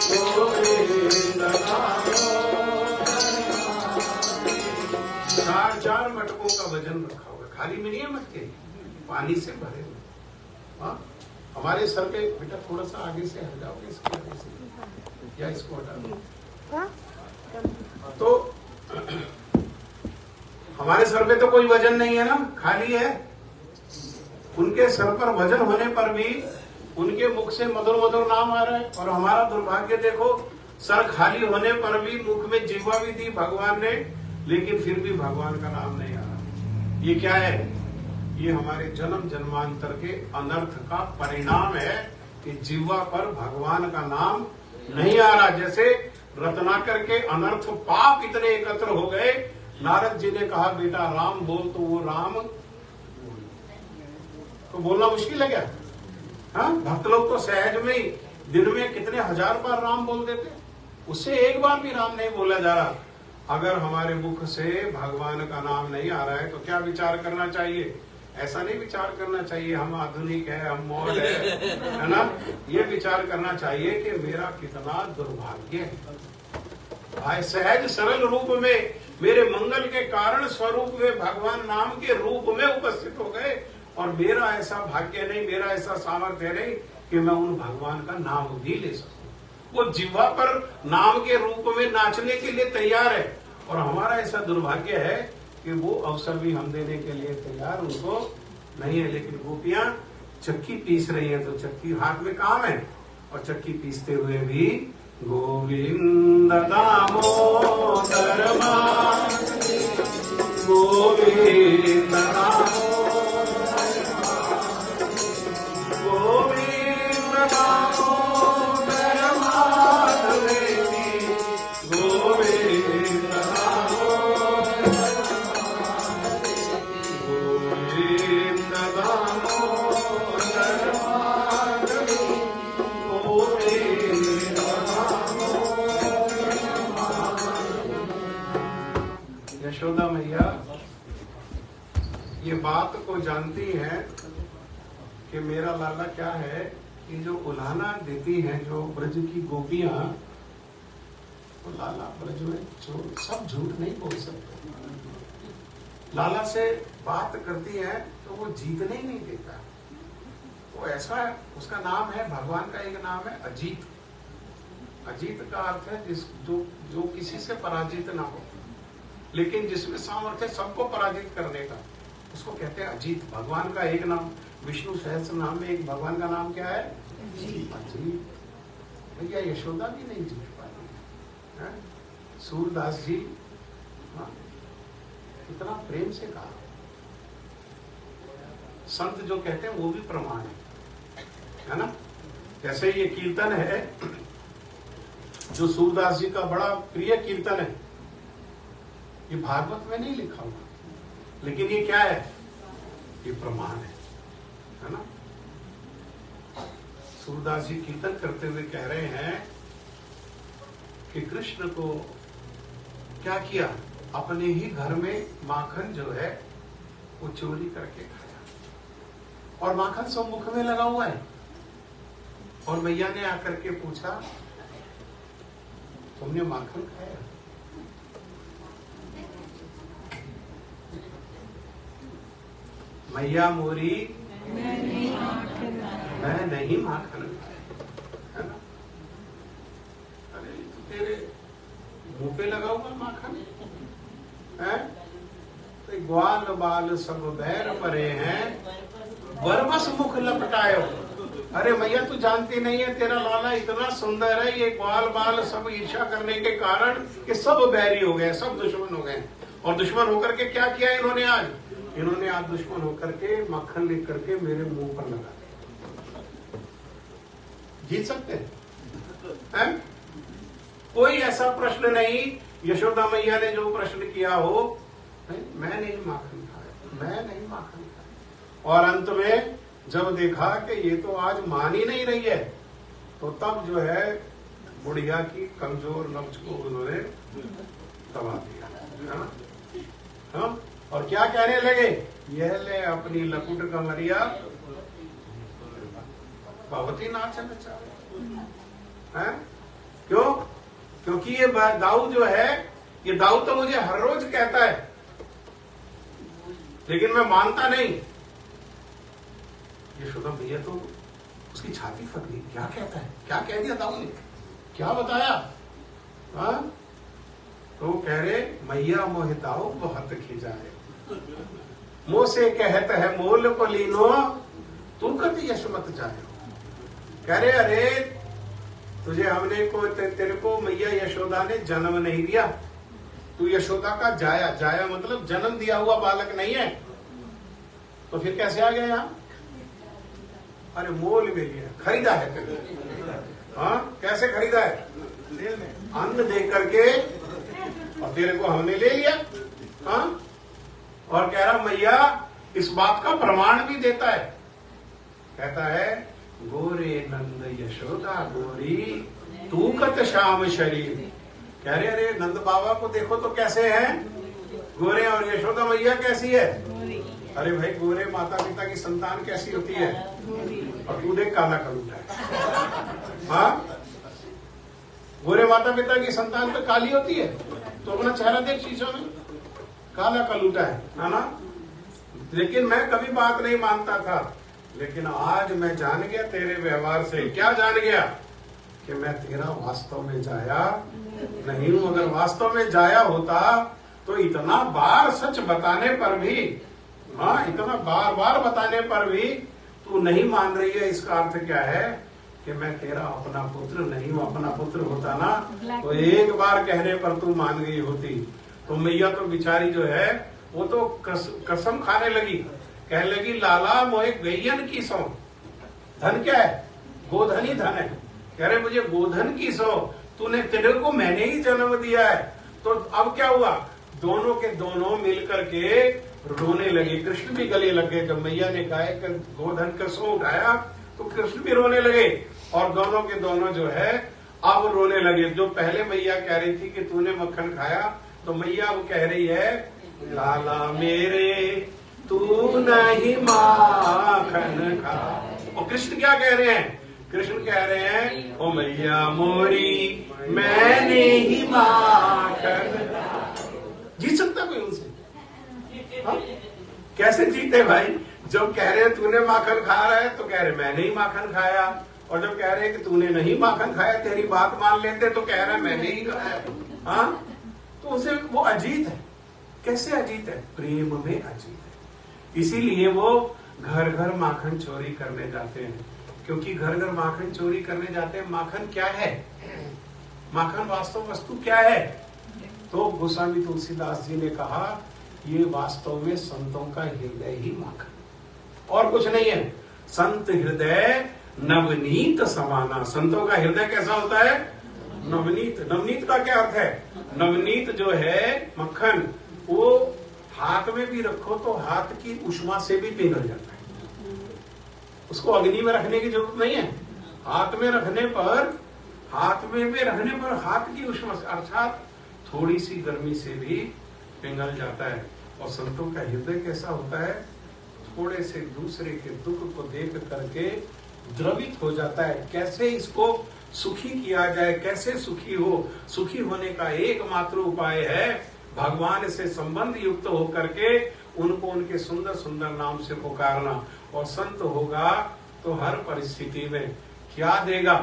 गोविंद दामोदर माधवेति। 4 मटकों का वजन रखा होगा, खाली में नहीं है मटके, पानी से भरे हुए। हाँ, हमारे सर पे बेटा थोड़ा सा आगे से हट जाओगे, इसके आगे से या इसको हटा दो। तो हमारे सर पे तो कोई वजन नहीं है ना, खाली है। उनके सर पर वजन होने पर भी उनके मुख से मधुर मधुर नाम आ रहा है। और हमारा दुर्भाग्य देखो, सर खाली होने पर भी मुख में जिह्वा भी दी भगवान ने, लेकिन फिर भी भगवान का नाम नहीं आ रहा। ये क्या है? ये हमारे जन्म जन्मांतर के अनर्थ का परिणाम है कि जिह्वा पर भगवान का नाम नहीं आ रहा। जैसे रत्नाकर के अनर्थ पाप इतने एकत्र हो गए, नारद जी ने कहा बेटा राम बोल, तो वो राम तो बोलना मुश्किल है क्या? हाँ, भक्त लोग तो सहज में ही दिन में कितने 1000 बार राम बोल देते, उससे एक बार भी राम नहीं बोला जा रहा। अगर हमारे मुख से भगवान का नाम नहीं आ रहा है तो क्या विचार करना चाहिए? ऐसा नहीं विचार करना चाहिए हम आधुनिक है, हम मॉडर्न है ना। ये विचार करना चाहिए कि मेरा कितना दुर्भाग्य है। भाई सहज सरल रूप में मेरे मंगल के कारण स्वरूप में भगवान नाम के रूप में उपस्थित हो गए, और मेरा ऐसा भाग्य नहीं, मेरा ऐसा सामर्थ्य नहीं कि मैं उन भगवान का नाम भी ले सकूं। वो जिह्वा पर नाम के रूप में नाचने के लिए तैयार है, और हमारा ऐसा दुर्भाग्य है कि वो अवसर भी हम देने के लिए तैयार उनको नहीं है। लेकिन गोपियां चक्की पीस रही हैं, तो चक्की हाथ में काम है, और चक्की पीसते हुए भी गोविंद दामोदर माधवेति, गोविंद दामोदर माधवेति, गोविंद दामोदर माधवेति, गोविंद दामोदर माधवेति, गोविंद दामोदर माधवेति, गोविंद दामोदर। यशोदा मैया ये बात को जानती है कि मेरा लाला क्या है, कि जो उलाहना देती हैं जो ब्रज की गोपियां, तो लाला ब्रज में जो सब झूठ नहीं बोल सकते। लाला से बात करती है तो वो जीतने ही नहीं देता। वो ऐसा है, उसका नाम है, भगवान का एक नाम है अजीत। अजीत का अर्थ है जो किसी से पराजित ना हो, लेकिन जिसमें सामर्थ्य सबको पराजित करने का, उसको कहते हैं अजीत। भगवान का एक नाम, विष्णु सहस्त्र नाम में एक भगवान का नाम क्या है? अजीत। भैया यशोदा भी नहीं जीत पाती है। सूरदास जी कितना प्रेम से कहा। संत जो कहते हैं वो भी प्रमाण है ना। जैसे ये कीर्तन है जो सूरदास जी का बड़ा प्रिय कीर्तन है, ये भागवत में नहीं लिखा हुआ, लेकिन ये क्या है? ये प्रमाण है ना। सूरदास जी कीर्तन करते हुए कह रहे हैं कि कृष्ण को क्या किया, अपने ही घर में माखन जो है वो चोरी करके खाया, और माखन सब मुख में लगा हुआ है। और मैया ने आकर के पूछा, तुमने माखन खाया? मैया मोरी मैं नहीं माखन खाया, है ना। अरे तेरे मुंह पे लगा हुआ माखन है, तो ग्वाल बाल सब बैर परे हैं, बरबस मुख लपटायो। अरे मैया तू जानती नहीं है, तेरा लाला इतना सुंदर है, ये ग्वाल बाल सब ईर्ष्या करने के कारण कि सब बैरी हो गए, सब दुश्मन हो गए। और दुश्मन होकर के क्या किया इन्होंने आज? इन्होंने आज दुश्मन होकर के मक्खन लिख करके मेरे मुंह पर लगा दिया। जीत सकते हैं? कोई ऐसा प्रश्न नहीं यशोदा मैया ने जो प्रश्न किया हो, मैं नहीं माखन खाया, मैं नहीं माखन खाया। और अंत में जब देखा कि ये तो आज मान ही नहीं रही है, तो तब जो है बुढ़िया की कमजोर नब्ज को उन्होंने दबा दिया, है ना। हाँ? और क्या कहने लगे, यह ले अपनी लकुट कमरिया भगवती नाच नचा। क्यों? क्योंकि ये दाऊ जो है, ये दाऊ तो मुझे हर रोज कहता है, लेकिन मैं मानता नहीं। यशोदा भैया तो उसकी छाती फट गई, क्या कहता है, क्या कह दिया दाऊ ने, क्या बताया? हाँ? तो कह रहे मैया मोहिताओ बहुत खिजाए, मुंह से कहत है मोल पलीनो, तू कति यशमत जाए। कह रहे अरे तुझे हमने को तेरे को मैया यशोदा ने जन्म नहीं दिया, तू यशोदा का जाया, जाया मतलब जन्म दिया हुआ बालक नहीं है, तो फिर कैसे आ गया यहाँ? अरे मोल में लिया, खरीदा है तेरे। हाँ, कैसे खरीदा है? अन्न दे करके, और तेरे को हमने ले लिया। हाँ? और कह रहा मैया इस बात का प्रमाण भी देता है, कहता है गोरे नंद यशोदा गोरी तू कत श्याम शरीर। कह रहे अरे नंद बाबा को देखो तो कैसे हैं गोरे, और यशोदा मैया कैसी है? अरे भाई गोरे माता पिता की संतान कैसी होती है, और तू देख काला कलूटा है। हाँ? गोरे माता पिता की संतान तो काली होती है, तो अपना चेहरा देख शीशों में, काला कलूटा है ना। लेकिन मैं कभी बात नहीं मानता था, लेकिन आज मैं जान गया तेरे व्यवहार से। क्या जान गया? कि मैं तेरा वास्तव में जाया नहीं हूं। अगर वास्तव में जाया होता तो इतना बार सच बताने पर भी, हाँ, इतना बार बार बताने पर भी तू नहीं मान रही है, इसका अर्थ क्या है? कि मैं तेरा अपना पुत्र नहीं हूं। अपना पुत्र होता ना तो एक बार कहने पर तू मान गई होती। तो मैया तो बिचारी जो है वो तो कसम खाने लगी, कहने लगी लाला मोहे गैयन की सौ। धन क्या है? गोधन ही धन है। कह रहे मुझे गोधन की सौ, तूने, तेरे को मैंने ही जन्म दिया है। तो अब क्या हुआ? दोनों के दोनों मिलकर के रोने लगे। कृष्ण भी गले लग गए। जब मैया ने गाय का गोधन का सौ उठाया तो कृष्ण भी रोने लगे, और दोनों के दोनों जो है अब रोने लगे। जो पहले मैया कह रही थी कि तूने मक्खन खाया, तो मैया वो कह रही है लाला मेरे तू नहीं माखन खा। और कृष्ण क्या कह रहे हैं? कृष्ण कह रहे हैं ओ मैया मोरी मैंने ही माखन। जीत सकता कोई उनसे? हाँ? कैसे जीते भाई? जब कह रहे तूने माखन खा रहा है तो कह रहे मैंने ही माखन खाया, और जब कह रहे कि तूने नहीं माखन खाया, तेरी बात मान लेते तो कह रहा मैंने ही खाया। हाँ, तो उसे वो अजीत है। कैसे अजीत है? प्रेम में अजीत है। इसीलिए वो घर घर माखन चोरी करने जाते हैं, क्योंकि घर घर माखन चोरी करने जाते हैं। माखन क्या है? माखन वास्तव वस्तु क्या है? तो गोस्वामी तुलसीदास जी ने कहा ये वास्तव में संतों का हृदय ही माखन, और कुछ नहीं है। संत हृदय नवनीत समाना। संतों का हृदय कैसा होता है? नवनीत। नवनीत का क्या अर्थ है? नवनीत जो है मक्खन, वो हाथ में भी रखो तो हाथ की उष्मा से भी पिघल जाता है। उसको अग्नि में रखने की जरूरत नहीं है। हाथ में रखने पर हाथ की उष्मा से, अर्थात थोड़ी सी गर्मी से भी पिघल जाता है। और संतों का हृदय कैसा होता है? थोड़े से दूसरे के दुख को देख करके द्रवित हो जाता है। कैसे इसको सुखी किया जाए, कैसे सुखी हो? सुखी होने का एकमात्र उपाय है भगवान से संबंध युक्त होकर के उनको उनके सुंदर सुंदर नाम से पुकारना। और संत होगा तो हर परिस्थिति में क्या देगा?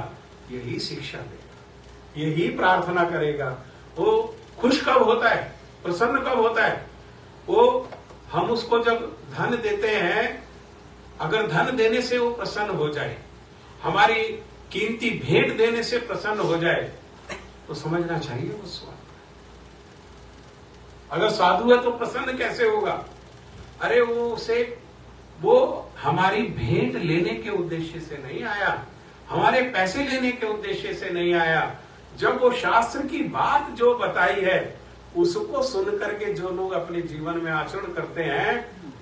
यही शिक्षा देगा, यही प्रार्थना करेगा। वो खुश कब होता है? प्रसन्न कब होता है? वो हम उसको जब धन देते हैं, अगर धन देने से वो प्रसन्न हो जाए, हमारी कीमती भेंट देने से प्रसन्न हो जाए, तो समझना चाहिए वो स्वाद। अगर साधु है तो प्रसन्न कैसे होगा? अरे वो हमारी भेंट लेने के उद्देश्य से नहीं आया, हमारे पैसे लेने के उद्देश्य से नहीं आया। जब वो शास्त्र की बात जो बताई है उसको सुन करके जो लोग अपने जीवन में आचरण करते हैं,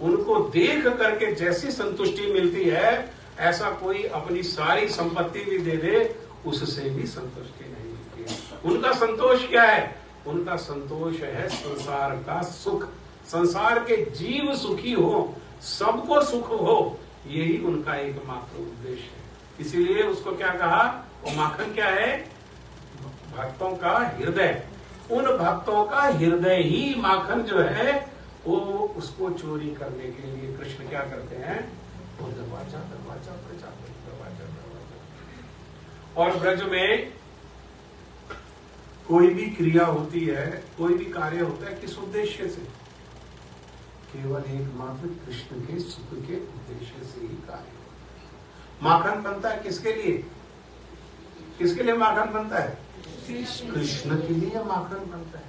उनको देख करके जैसी संतुष्टि मिलती है, ऐसा कोई अपनी सारी संपत्ति भी दे दे उससे भी संतुष्टि नहीं मिलती है। उनका संतोष क्या है? उनका संतोष है संसार का सुख, संसार के जीव सुखी हो, सबको सुख हो, यही उनका एकमात्र उद्देश्य है। इसीलिए उसको क्या कहा? वो माखन क्या है? भक्तों का हृदय। उन भक्तों का हृदय ही माखन जो है, वो उसको चोरी करने के लिए कृष्ण क्या करते हैं? वो दरवाजा दरवाजा पर जाते, दरवाजा दरवाजा। और ब्रज में कोई भी क्रिया होती है, कोई भी कार्य होता है, किस उद्देश्य से? केवल एकमात्र कृष्ण के सुख के उद्देश्य से ही कार्य होता है। माखन बनता है किसके लिए? किसके लिए माखन बनता है? कृष्ण के लिए माखन बनता है।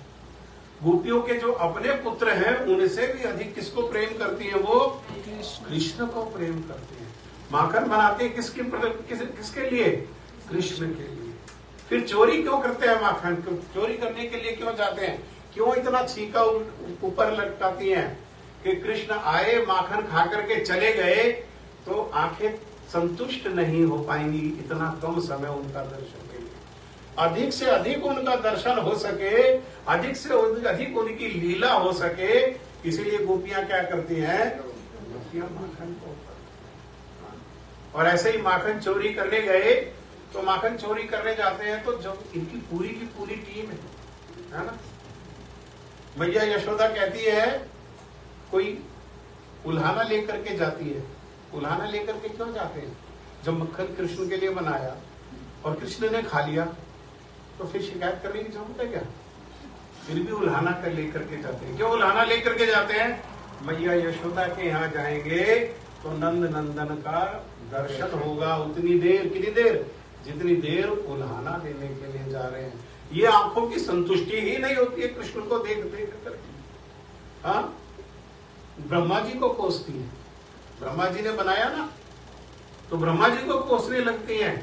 गोपियों के जो अपने पुत्र हैं उनसे भी अधिक किसको प्रेम करती है? वो कृष्ण को प्रेम करती है। माखन बनाते हैं किसके लिए? कृष्ण के लिए। फिर चोरी क्यों करते हैं माखन? चोरी करने के लिए क्यों जाते हैं? क्यों इतना छीका ऊपर लटकाती हैं कि कृष्ण आए, माखन खा करके चले गए तो आंखें संतुष्ट नहीं हो पाएंगी, इतना कम समय उनका दर्शन के लिए। अधिक से अधिक उनका दर्शन हो सके, अधिक से अधिक उनकी लीला हो सके, इसीलिए गोपियां क्या करती हैं? गोपियां माखन को। और ऐसे ही माखन चोरी करने गए तो माखन चोरी करने जाते हैं तो जब इनकी पूरी की पूरी टीम है ना, मैया यशोदा कहती है कोई उल्हाना लेकर के जाती है। उल्हाना लेकर के क्यों जाते हैं? जब मक्खन कृष्ण के लिए बनाया और कृष्ण ने खा लिया तो फिर शिकायत करने की जरूरत है क्या? फिर भी उल्हाना कर लेकर के जाते हैं। क्यों उल्हाना लेकर के जाते हैं? मैया यशोदा के यहाँ जाएंगे तो नंद नंदन का दर्शन होगा। उतनी देर, कितनी देर? जितनी देर उल्हाना लेने के लिए जा रहे हैं। ये आंखों की संतुष्टि ही नहीं होती है कृष्ण को देख देख करके। हाँ, ब्रह्मा जी को कोसती है। ब्रह्मा जी ने बनाया ना, तो ब्रह्मा जी को कोसने लगती हैं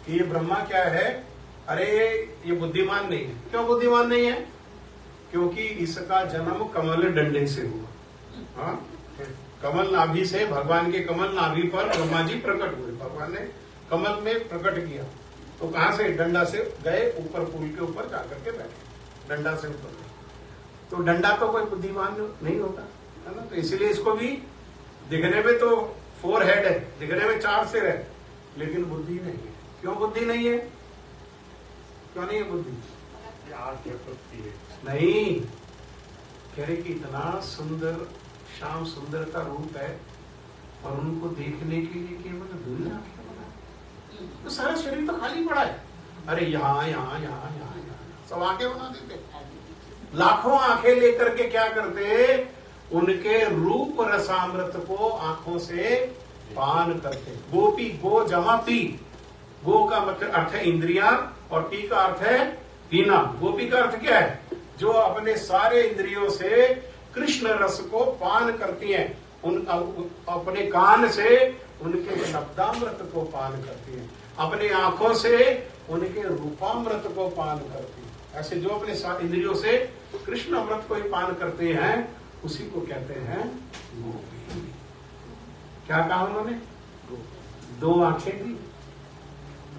कि ये ब्रह्मा क्या है? अरे ये बुद्धिमान नहीं है। क्यों बुद्धिमान नहीं है? क्योंकि इसका जन्म कमल डंडे से हुआ। हाँ, कमल नाभि से, भगवान के कमल नाभि पर ब्रह्मा जी प्रकट हुए। भगवान ने कमल में प्रकट किया तो कहां से? डंडा से गए, ऊपर पुल के ऊपर जाकर के बैठे, डंडा से ऊपर। तो डंडा तो कोई बुद्धिमान नहीं होता है ना, तो इसलिए इसको भी दिखने में तो 4 हेड है, दिखने में 4 सिर है, लेकिन बुद्धि नहीं है। क्यों बुद्धि नहीं है? क्यों नहीं है बुद्धि? नहीं, कह रहे कि इतना सुंदर श्याम सुंदर का रूप है और उनको देखने के लिए केवल दुई आंखें बनाई, तो सारा शरीर तो खाली पड़ा है। अरे यहाँ यहाँ यहाँ यहाँ यहाँ सब आंखें बना देते, लाखों आंखें लेकर के क्या करते, उनके रूप रसामृत को आंखों से पान करते। गोपी, गो जमा पी, गो का मतलब अर्थ है इंद्रिया और पी का अर्थ है पीना। गोपी का अर्थ क्या है, जो अपने सारे इंद्रियों से कृष्ण रस को पान करती हैं, उन अपने कान से उनके शब्दामृत को पान करती हैं, अपने आंखों से उनके रूपामृत को पान करती हैं। ऐसे जो अपने इंद्रियों से कृष्ण अमृत को ही पान करते हैं उसी को कहते हैं गोपी। क्या कहा उन्होंने, दो आंखें दी।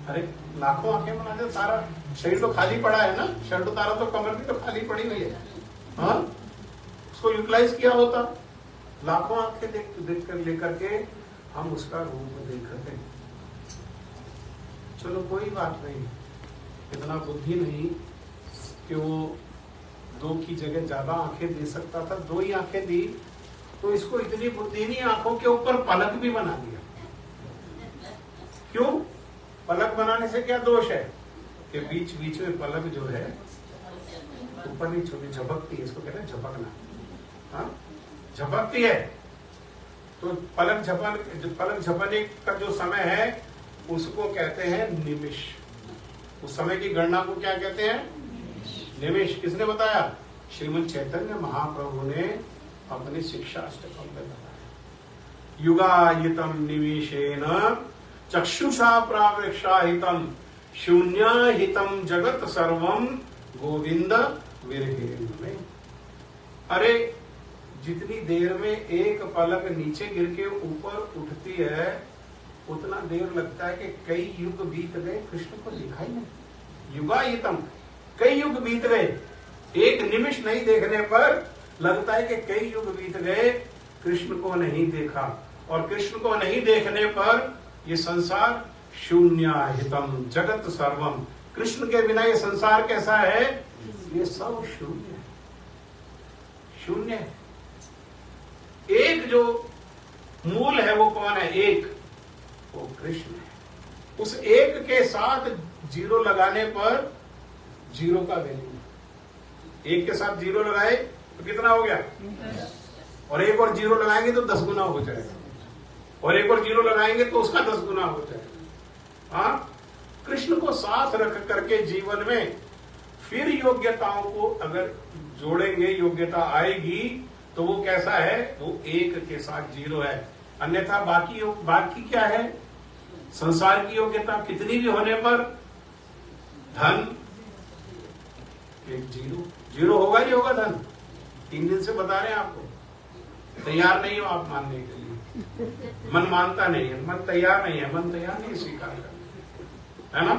अरे लाखों आंखें बना दे, सारा शरीर तो खाली पड़ा है ना, शर्ट उतारा तो कमर भी तो खाली पड़ी हुई है। हाँ, उसको यूटिलाइज किया होता, लाखों आंखें देख कर लेकर के हम उसका रूप देखते हैं। चलो कोई बात नहीं, इतना बुद्धि नहीं कि वो दो की जगह ज्यादा आंखें दे सकता था, दो ही आंखें दी, तो इसको इतनी बुद्धि नहीं, आंखों के ऊपर पलक भी बना दिया। क्यों? पलक बनाने से क्या दोष है कि बीच बीच में पलक जो है ऊपर नहीं छुपी, झपकती है, इसको कहते हैं झपकना। हाँ, झपकती है, तो पलक झपकने का जो समय है उसको कहते हैं निमिष। उस समय की गणना को क्या कहते हैं, निमिष। किसने बताया? श्रीमद् चैतन्य महाप्रभु ने अपने शिक्षा अष्टकम में बताया। युगायितम निमिषेन चक्षुषा प्रावृक्षाहितम शून्यहितम जगत सर्वम गोविंद विरहेण में। अरे जितनी देर में एक पलक नीचे गिर के ऊपर उठती है उतना देर लगता है कि कई युग बीत गए, कृष्ण को दिखाई नहीं। युगायितम, कई युग बीत गए, एक निमिष नहीं देखने पर लगता है कि कई युग बीत गए, कृष्ण को नहीं देखा। और कृष्ण को नहीं देखने पर ये संसार शून्यहितम जगत सर्वम, कृष्ण के बिना ये संसार कैसा है, ये सब शून्य है, शून्य है। एक जो मूल है वो कौन है, एक, वो कृष्ण है। उस एक के साथ जीरो लगाने पर जीरो का वैल्यू, एक के साथ जीरो लगाए तो कितना हो गया, और एक और जीरो लगाएंगे तो 10 गुना हो जाएगा, और एक और जीरो लगाएंगे तो उसका 10 गुना हो जाएगा। हाँ, कृष्ण को साथ रख करके जीवन में फिर योग्यताओं को अगर जोड़ेंगे, योग्यता आएगी तो वो कैसा है, वो एक के साथ जीरो है। अन्यथा बाकी क्या है, संसार की योग्यता कितनी भी होने पर धन एक जीरो होगा ही होगा। धन 3 दिन से बता रहे हैं आपको, तैयार नहीं हो आप मानने के लिए, मन मानता नहीं है, मन तैयार नहीं है, मन तैयार नहीं स्वीकार करना, है ना।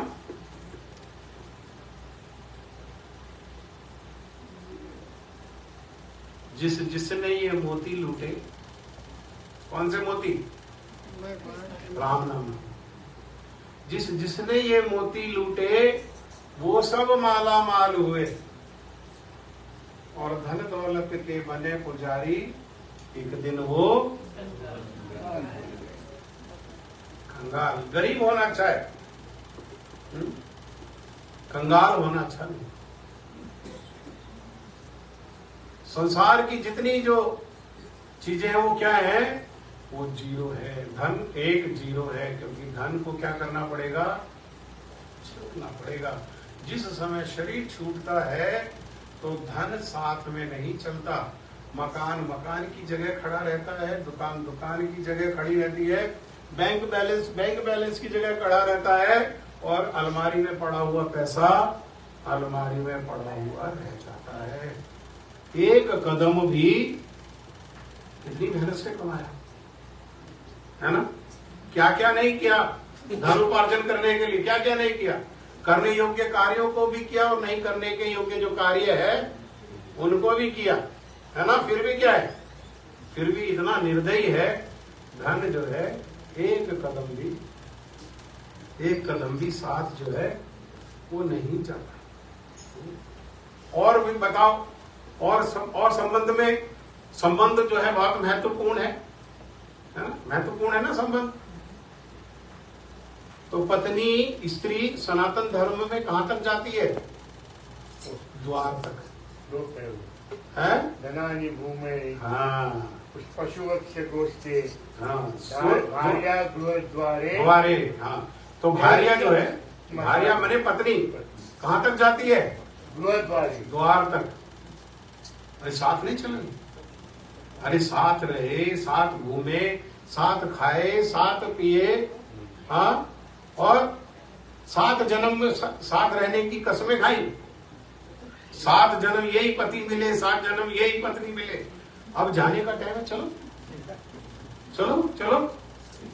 जिसने ये मोती लूटे, कौन से मोती, राम नाम, जिसने ये मोती लूटे वो सब माला माल हुए और धन दौलत के बने पुजारी, एक दिन वो कंगाल। गरीब होना अच्छा है, कंगाल होना अच्छा नहीं। संसार की जितनी जो चीजें हैं वो क्या है, वो जीरो है। धन एक जीरो है, क्योंकि धन को क्या करना पड़ेगा, छूटना पड़ेगा। जिस समय शरीर छूटता है तो धन साथ में नहीं चलता। मकान की जगह खड़ा रहता है, दुकान की जगह खड़ी रहती है, बैंक बैलेंस की जगह खड़ा रहता है, और अलमारी में पड़ा हुआ पैसा अलमारी में पड़ा हुआ रह जाता है। एक कदम भी कितनी मेहनत से कमाया, है ना। क्या क्या नहीं किया धन उपार्जन करने के लिए, क्या क्या नहीं किया। करने योग्य कार्यों को भी किया और नहीं करने के योग्य जो कार्य है उनको भी किया, है ना। फिर भी क्या है, फिर भी इतना निर्दयी है, धन जो है एक कदम भी साथ जो है वो नहीं जाता। और भी बताओ, और संबंध में संबंध जो है बहुत महत्वपूर्ण है ना, महत्वपूर्ण है ना संबंध। तो पत्नी स्त्री सनातन धर्म में कहां तक जाती है? द्वार तक। दो पैर है धनानि भूमि हाँ पशुवक्ष गोष्ठे हाँ भार्या गृहद्वारे द्वारे। हाँ तो भार्या जो है, भार्या मने पत्नी कहां तक जाती है? गृहद्वारे द्वार तक। अरे साथ नहीं चलेंगे, अरे साथ रहे, साथ घूमे, साथ खाए, साथ पिए, हाँ, और 7 जन्म में साथ रहने की कसमें खाई। 7 जन्म यही पति मिले, 7 जन्म यही पत्नी मिले। अब जाने का टाइम है, चलो चलो चलो।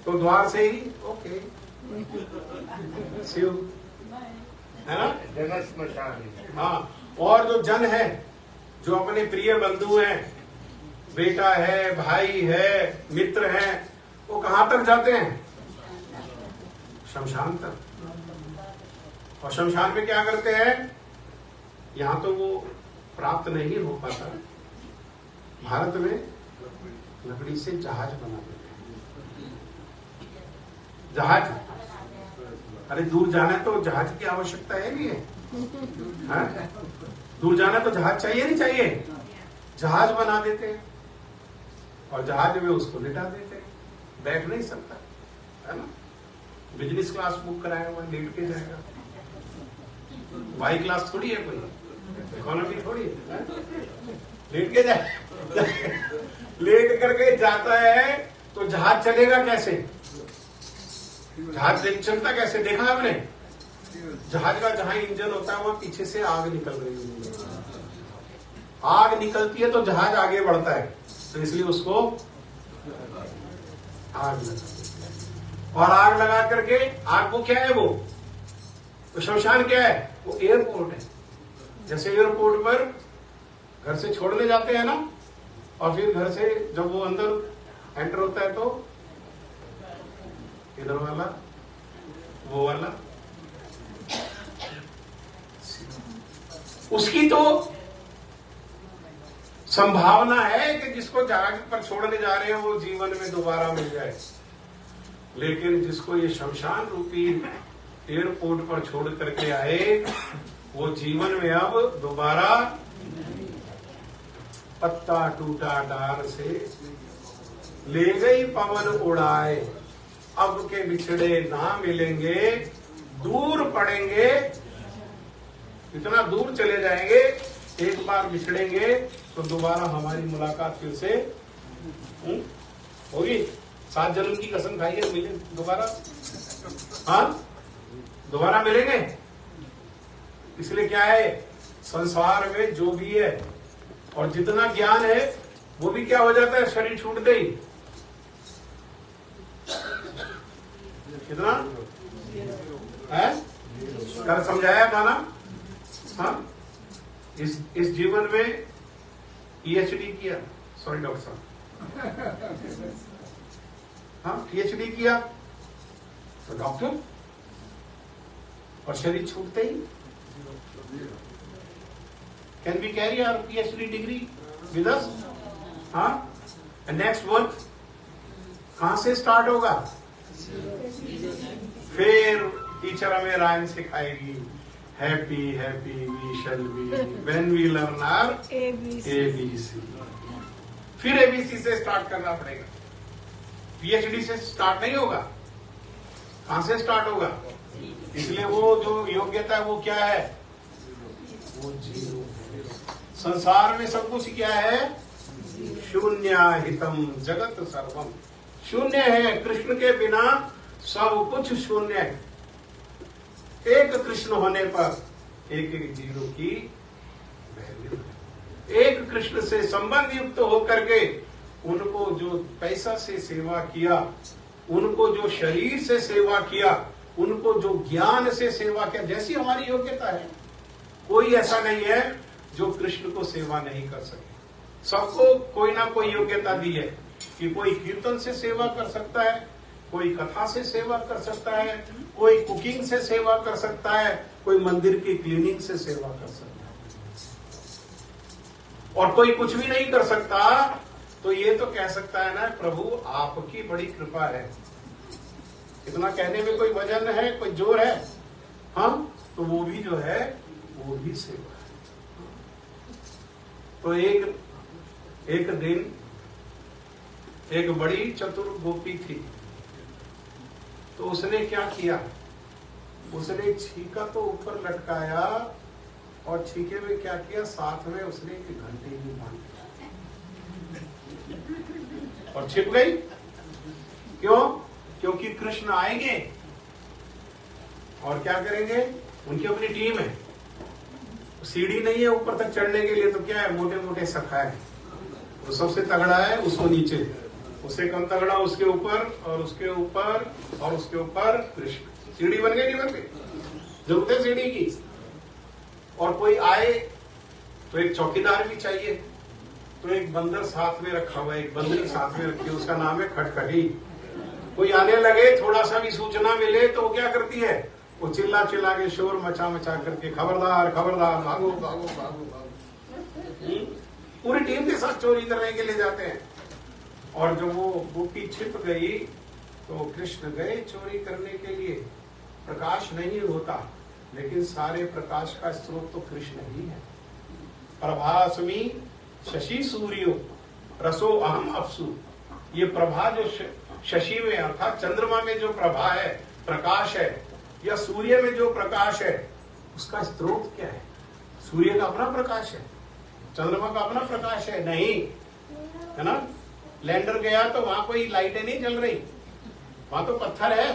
तो द्वार से ही ओके शिव है ना, जन स्मशान। हाँ। और जो जन है, जो अपने प्रिय बंधु हैं, बेटा है, भाई है, मित्र हैं, वो कहां तक जाते हैं? शमशान तक। और शमशान में क्या करते हैं? यहां तो वो प्राप्त नहीं हो पाता, भारत में लकड़ी से जहाज बना देते हैं। जहाज, अरे दूर जाना है तो जहाज की आवश्यकता है नहीं है, हाँ? दूर जाना तो जहाज चाहिए नहीं चाहिए? जहाज बना देते हैं और जहाज में उसको लिटा देते हैं, बैठ नहीं सकता, है ना। बिजनेस क्लास बुक कराया हुआ, लेट के जाएगा। वाई क्लास थोड़ी है, कोई इकोनॉमी थोड़ी है, लेट के जाए। लेट करके जाता है तो जहाज चलेगा कैसे? जहाज चलता कैसे? देखा आपने? जहाज का जहां इंजन होता है वहां पीछे से आग निकल रही है। आग निकलती है तो जहाज आगे बढ़ता है, तो इसलिए उसको आग लगा। और आग लगा करके, आग वो क्या है? वो तो शमशान क्या है? वो एयरपोर्ट है। जैसे एयरपोर्ट पर घर से छोड़ने जाते हैं ना, और फिर घर से जब वो अंदर एंटर होता है तो इधर वाला, वो वाला, उसकी तो संभावना है कि जिसको जहाज पर छोड़ने जा रहे हैं वो जीवन में दोबारा मिल जाए, लेकिन जिसको ये शमशान रूपी एयरपोर्ट पर छोड़ करके आए, वो जीवन में अब दोबारा पत्ता टूटा डार से ले गई पवन उड़ाए, अब के बिछड़े ना मिलेंगे, दूर पड़ेंगे, इतना दूर चले जाएंगे, एक बार बिछड़ेंगे तो दोबारा हमारी मुलाकात फिर से होगी। 7 जन्म की कसम खाइए, मिले दोबारा, हाँ दोबारा मिलेंगे। इसलिए क्या है, संसार में जो भी है और जितना ज्ञान है वो भी क्या हो जाता है शरीर छूटते ही। कितना है, कल समझाया था ना, हाँ इस जीवन में पीएचडी किया, सॉरी डॉक्टर साहब, हाँ पीएचडी किया तो डॉक्टर, और शरीर छूटते ही can we carry our PhD degree with us, हाँ नेक्स्ट वर्क कहां से स्टार्ट होगा? फिर टीचर हमें राइम सिखाएगी, happy happy we shall be when we learn our ABC. फिर एबीसी से स्टार्ट करना पड़ेगा, पीएचडी से स्टार्ट नहीं होगा। कहां से स्टार्ट होगा? इसलिए वो जो योग्यता है वो क्या है? वो जीरो। संसार में सब कुछ क्या है? शून्याहितम जगत सर्वम, शून्य है। कृष्ण के बिना सब कुछ शून्य है। एक कृष्ण होने पर एक एक जीरो की वैल्यू है। एक कृष्ण से संबंध युक्त होकर के उनको जो पैसा से सेवा किया, उनको जो शरीर से सेवा किया, उनको जो ज्ञान से सेवा किया, जैसी हमारी योग्यता है, कोई ऐसा नहीं है जो कृष्ण को सेवा नहीं कर सके। सबको कोई ना कोई योग्यता दी है कि कोई कीर्तन से सेवा कर सकता है, कोई कथा से सेवा कर सकता है, कोई कुकिंग से सेवा कर सकता है, कोई मंदिर की क्लीनिंग से सेवा कर सकता है, और कोई कुछ भी नहीं कर सकता तो ये तो कह सकता है ना, प्रभु आपकी बड़ी कृपा है। इतना कहने में कोई वजन है, कोई जोर है? हाँ, तो वो भी जो है वो भी सेवा है। तो एक दिन एक बड़ी चतुर गोपी थी, तो उसने क्या किया, उसने छीका तो ऊपर लटकाया और छीके में क्या किया, साथ में उसने एक घंटी भी बांध दी और छिप गई। क्यों? क्योंकि कृष्ण आएंगे और क्या करेंगे, उनकी अपनी टीम है, सीढ़ी नहीं है ऊपर तक चढ़ने के लिए, तो क्या है, मोटे मोटे सखा है, वो सबसे तगड़ा है उसको नीचे, उससे कम तगड़ा उसके ऊपर, और उसके ऊपर और उसके ऊपर कृष्ण। सीढ़ी बन गई, नहीं बन गई? जरूरत है सीढ़ी की। और कोई आए तो एक चौकीदार भी चाहिए, तो एक बंदर साथ में रखा हुआ है, एक बंदरी साथ में रखी है, उसका नाम है खटखटी। कोई आने लगे, थोड़ा सा भी सूचना मिले तो वो क्या करती है, वो चिल्ला चिल्ला के शोर मचा मचा करके खबरदार खबरदार, भागो भागो भागो भागो। पूरी टीम के साथ चोरी करने के लिए जाते हैं। और जब वो गोपी छिप गई तो कृष्ण गए चोरी करने के लिए। प्रकाश नहीं होता, लेकिन सारे प्रकाश का स्रोत तो कृष्ण ही है। प्रभास्मि शशि सूर्यो रसो अहम अपसु। ये प्रभा जो शशि में अर्थात चंद्रमा में जो प्रभा है, प्रकाश है, या सूर्य में जो प्रकाश है, उसका स्रोत क्या है? सूर्य का अपना प्रकाश है, चंद्रमा का अपना प्रकाश है? नहीं, है ना। लैंडर गया तो वहां कोई लाइटें नहीं जल रही, वहां तो पत्थर है।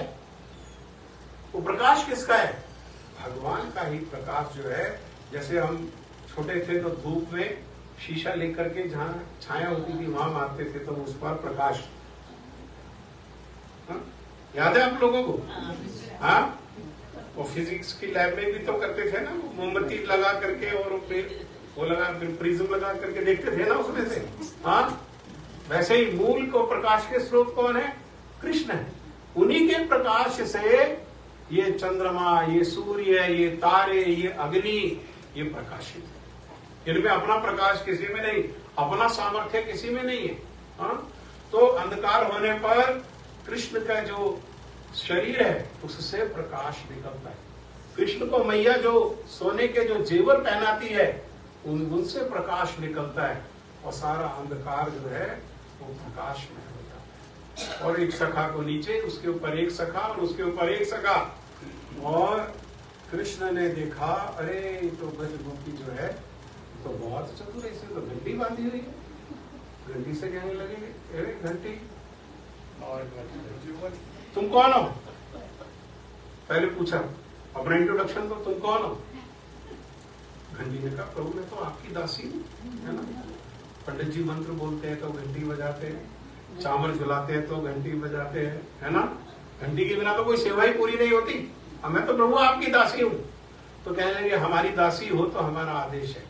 वो प्रकाश किसका है? भगवान का ही प्रकाश जो है। जैसे हम छोटे थे तो धूप में शीशा लेकर के जहां छाया होती थी वहां मारते थे, तो उस पर प्रकाश, याद है आप लोगों को? हाँ, वो फिजिक्स की लैब में भी तो करते थे ना, मोमबत्ती लगा करके और फिर वो लगा, फिर प्रिज्म लगा करके देखते थे ना उसमें से। हाँ, वैसे ही मूल को प्रकाश के स्रोत कौन है? कृष्ण है। उन्हीं के प्रकाश से ये चंद्रमा, ये सूर्य, ये तारे, ये अग्नि, ये प्रकाशित है। इनमें अपना प्रकाश किसी में नहीं, अपना सामर्थ्य किसी में नहीं है। हाँ? तो अंधकार होने पर कृष्ण का जो शरीर है उससे प्रकाश निकलता है। कृष्ण को मैया जो सोने के जो जेवर पहनाती है उनसे प्रकाश निकलता है, और सारा अंधकार जो है वो प्रकाश में होता है। और एक सखा को नीचे, उसके ऊपर एक सखा और उसके ऊपर एक सखा। और कृष्ण ने देखा, अरे तो ब्रज गोपी जो है तो बहुत चतुर है, इसे तो घंटी बांधी हुई है। घंटी से कहने लगे, अरे घंटी और तुम कौन हो? पहले पूछा अपना इंट्रोडक्शन, तो तुम कौन हो? घंटी ने कहा, प्रभु मैं तो आपकी दासी हूँ, है ना। पंडित जी मंत्र बोलते हैं तो घंटी बजाते हैं, चावल झुलाते हैं तो घंटी बजाते हैं, है ना। घंटी के बिना तो कोई सेवा ही पूरी नहीं होती। अब मैं तो प्रभु आपकी दासी हूँ। तो कहने लगे, हमारी दासी हो तो हमारा आदेश है,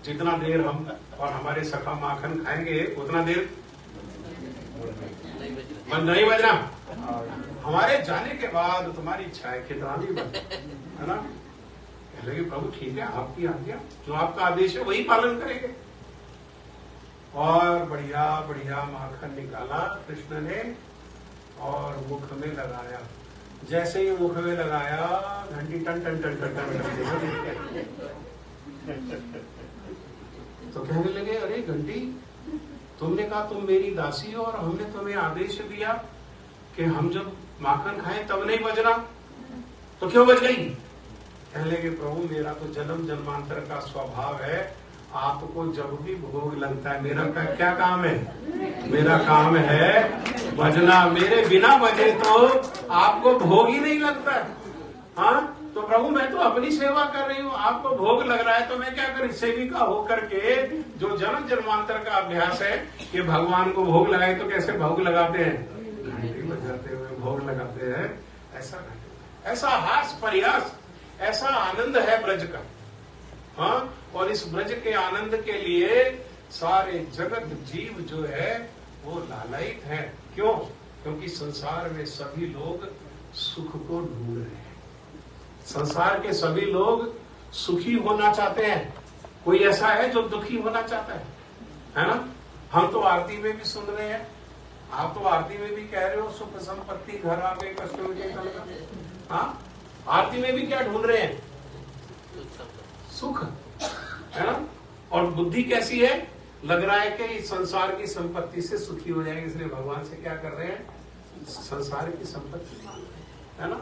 जितना देर हम और हमारे सखा माखन खाएंगे उतना देर बंद नहीं बजना। हमारे जाने के बाद तुम्हारी इच्छा है कितना भी बंद, है ना। कहने लगे, प्रभु ठीक है, आपकी आज्ञा, जो आपका आदेश है वही पालन करेंगे। और बढ़िया बढ़िया माखन निकाला कृष्ण ने और मुख में लगाया। जैसे ही मुख में लगाया, घंटी टन टन टन टन टन। तो कहने लगे, अरे घंटी, तुमने कहा तुम मेरी दासी हो और हमने तुम्हें आदेश दिया कि हम जब माखन खाएं तब नहीं बजना, तो क्यों बज गई? कहने लगे, प्रभु मेरा तो जन्म जन्मांतर का स्वभाव है, आपको जब भी भोग लगता है, मेरा क्या काम है? मेरा काम है बजना। मेरे बिना बजे तो आपको भोग ही नहीं लगता है। हाँ, तो प्रभु मैं तो अपनी सेवा कर रही हूँ, आपको भोग लग रहा है तो मैं क्या करूँ? सेविका होकर के जो जन्म जन्मांतर का अभ्यास है कि भगवान को भोग लगाए, तो कैसे भोग लगाते हैं? घंटी बजाते हुए भोग लगाते हैं। ऐसा हास परिहास, ऐसा आनंद है ब्रज का। हाँ, और इस ब्रज के आनंद के लिए सारे जगत जीव जो है वो लालायित है। क्यों? क्योंकि संसार में सभी लोग सुख को ढूंढ रहे हैं। संसार के सभी लोग सुखी होना चाहते हैं। कोई ऐसा है जो दुखी होना चाहता है ना? हम तो आरती में भी सुन रहे हैं, आप तो आरती में भी कह रहे हो सुख संपत्ति घर आ गए कष्ट हो गए। हाँ, आरती में भी क्या ढूंढ रहे हैं? सुख, है ना। और बुद्धि कैसी है? लग रहा है कि इस संसार की संपत्ति से सुखी हो जाएंगे, इसलिए भगवान से क्या कर रहे हैं? संसार की संपत्ति मांग रहे हैं, है ना।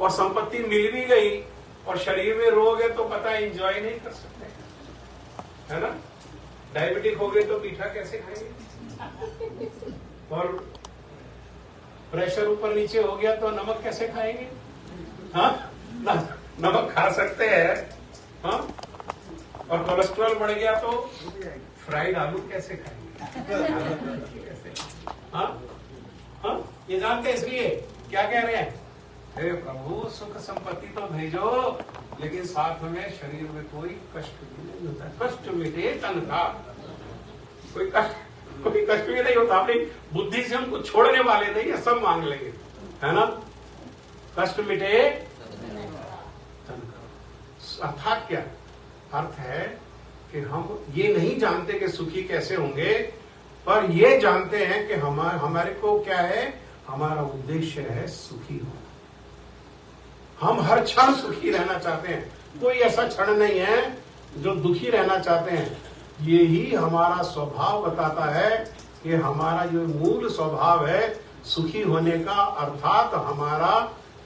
और संपत्ति मिल भी गई और शरीर में रोग है तो पता है एंजॉय नहीं कर सकते, है ना। डायबिटिक हो गए तो मीठा कैसे खाएंगे, और प्रेशर ऊपर नीचे हो गया तो नमक कैसे खाएंगे? हाँ, नमक खा सकते हैं, हाँ। और कोलेस्ट्रॉल बढ़ गया तो फ्राइड आलू कैसे खाएंगे? हाँ हाँ, ये जानते हैं। इसलिए क्या कह रहे हैं? हे प्रभु सुख संपत्ति तो भेजो, लेकिन साथ में शरीर में कोई कष्ट भी नहीं होता। कष्ट मिटे तन का, कोई कष्ट भी नहीं होता। अपनी बुद्धि से हमको छोड़ने वाले नहीं है, सब मांग लेंगे, है ना। कष्ट मिटे तन का, अर्थात क्या अर्थ है कि हम ये नहीं जानते कि सुखी कैसे होंगे, पर ये जानते हैं कि हमारे को क्या है, हमारा उद्देश्य है सुखी होना। हम हर क्षण सुखी रहना चाहते हैं, कोई ऐसा क्षण नहीं है जो दुखी रहना चाहते हैं। ये ही हमारा स्वभाव बताता है कि हमारा जो मूल स्वभाव है सुखी होने का, अर्थात हमारा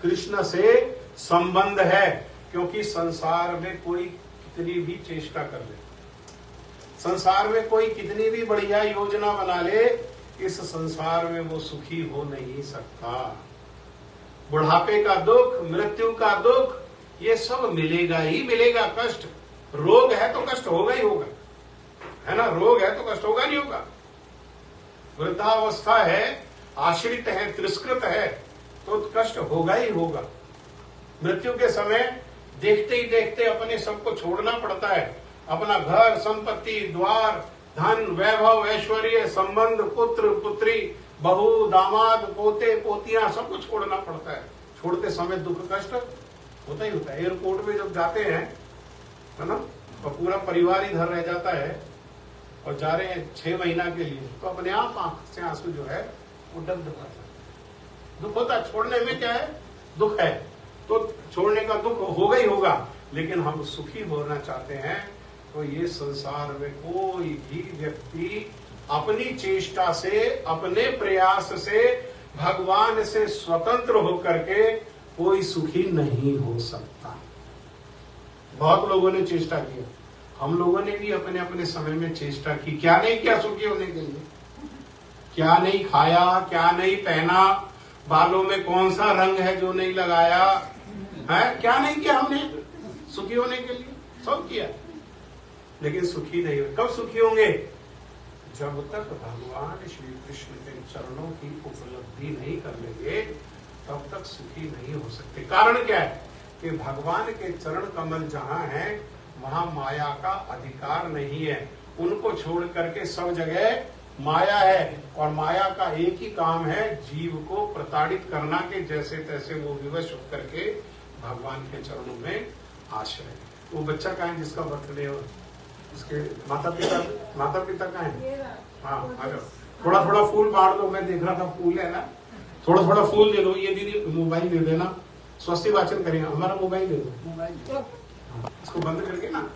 कृष्ण से संबंध है। क्योंकि संसार में कोई कितनी भी चेष्टा कर ले, संसार में कोई कितनी भी बढ़िया योजना बना ले, इस संसार में वो सुखी हो नहीं सकता। बुढ़ापे का दुख, मृत्यु का दुख, ये सब मिलेगा ही मिलेगा। कष्ट, रोग है तो कष्ट होगा ही होगा, है ना। रोग है तो कष्ट होगा नहीं होगा। वृद्धावस्था है, आश्रित है, तिरस्कृत है, तो कष्ट होगा ही होगा। मृत्यु के समय देखते ही देखते अपने सबको छोड़ना पड़ता है, अपना घर, संपत्ति, द्वार, धन, वैभव, ऐश्वर्य, संबंध, पुत्र, पुत्री, बहू, दामाद, पोते, पोतियां, सब कुछ छोड़ना पड़ता है। छोड़ते समय दुख कष्ट होता ही होता है। एयरपोर्ट में जब जाते हैं, है ना, और पूरा परिवार इधर रह जाता है और जा रहे हैं 6 महीना के लिए, तो अपने आप आंख से आंसू जो है वो डग डग आता है। दुख होता है, छोड़ने में क्या है, दुख है, तो छोड़ने का दुख होगा ही होगा। लेकिन हम सुखी होना चाहते हैं, तो ये संसार में कोई भी व्यक्ति अपनी चेष्टा से, अपने प्रयास से, भगवान से स्वतंत्र होकर के कोई सुखी नहीं हो सकता। बहुत लोगों ने चेष्टा की, हम लोगों ने भी अपने अपने समय में चेष्टा की। क्या नहीं किया सुखी होने के लिए? क्या नहीं खाया, क्या नहीं पहना, बालों में कौन सा रंग है जो नहीं लगाया है, क्या नहीं किया हमने सुखी होने के लिए? सब किया, लेकिन सुखी नहीं हुए। कब सुखी होंगे? जब तक भगवान श्री कृष्ण के चरणों की उपलब्धि नहीं कर लेंगे, तब तक सुखी नहीं हो सकते। कारण क्या है कि भगवान के चरण कमल जहां है, वहां माया का अधिकार नहीं है। उनको छोड़ करके सब जगह माया है, और माया का एक ही काम है, जीव को प्रताड़ित करना के जैसे तैसे वो विवश होकर के भगवान के चरणों में आश्रय। वो बच्चा कहाँ है जिसका बर्थडे हो, उसके माता पिता कहाँ है? हाँ, आ जाओ, थोड़ा थोड़ा फूल बांट दो। मैं देख रहा था फूल है ना, थोड़ा थोड़ा फूल दे दो। ये दीदी मोबाइल दे देना, स्वस्ति वाचन करेंगे। हमारा मोबाइल दे दो, इसको बंद करके ना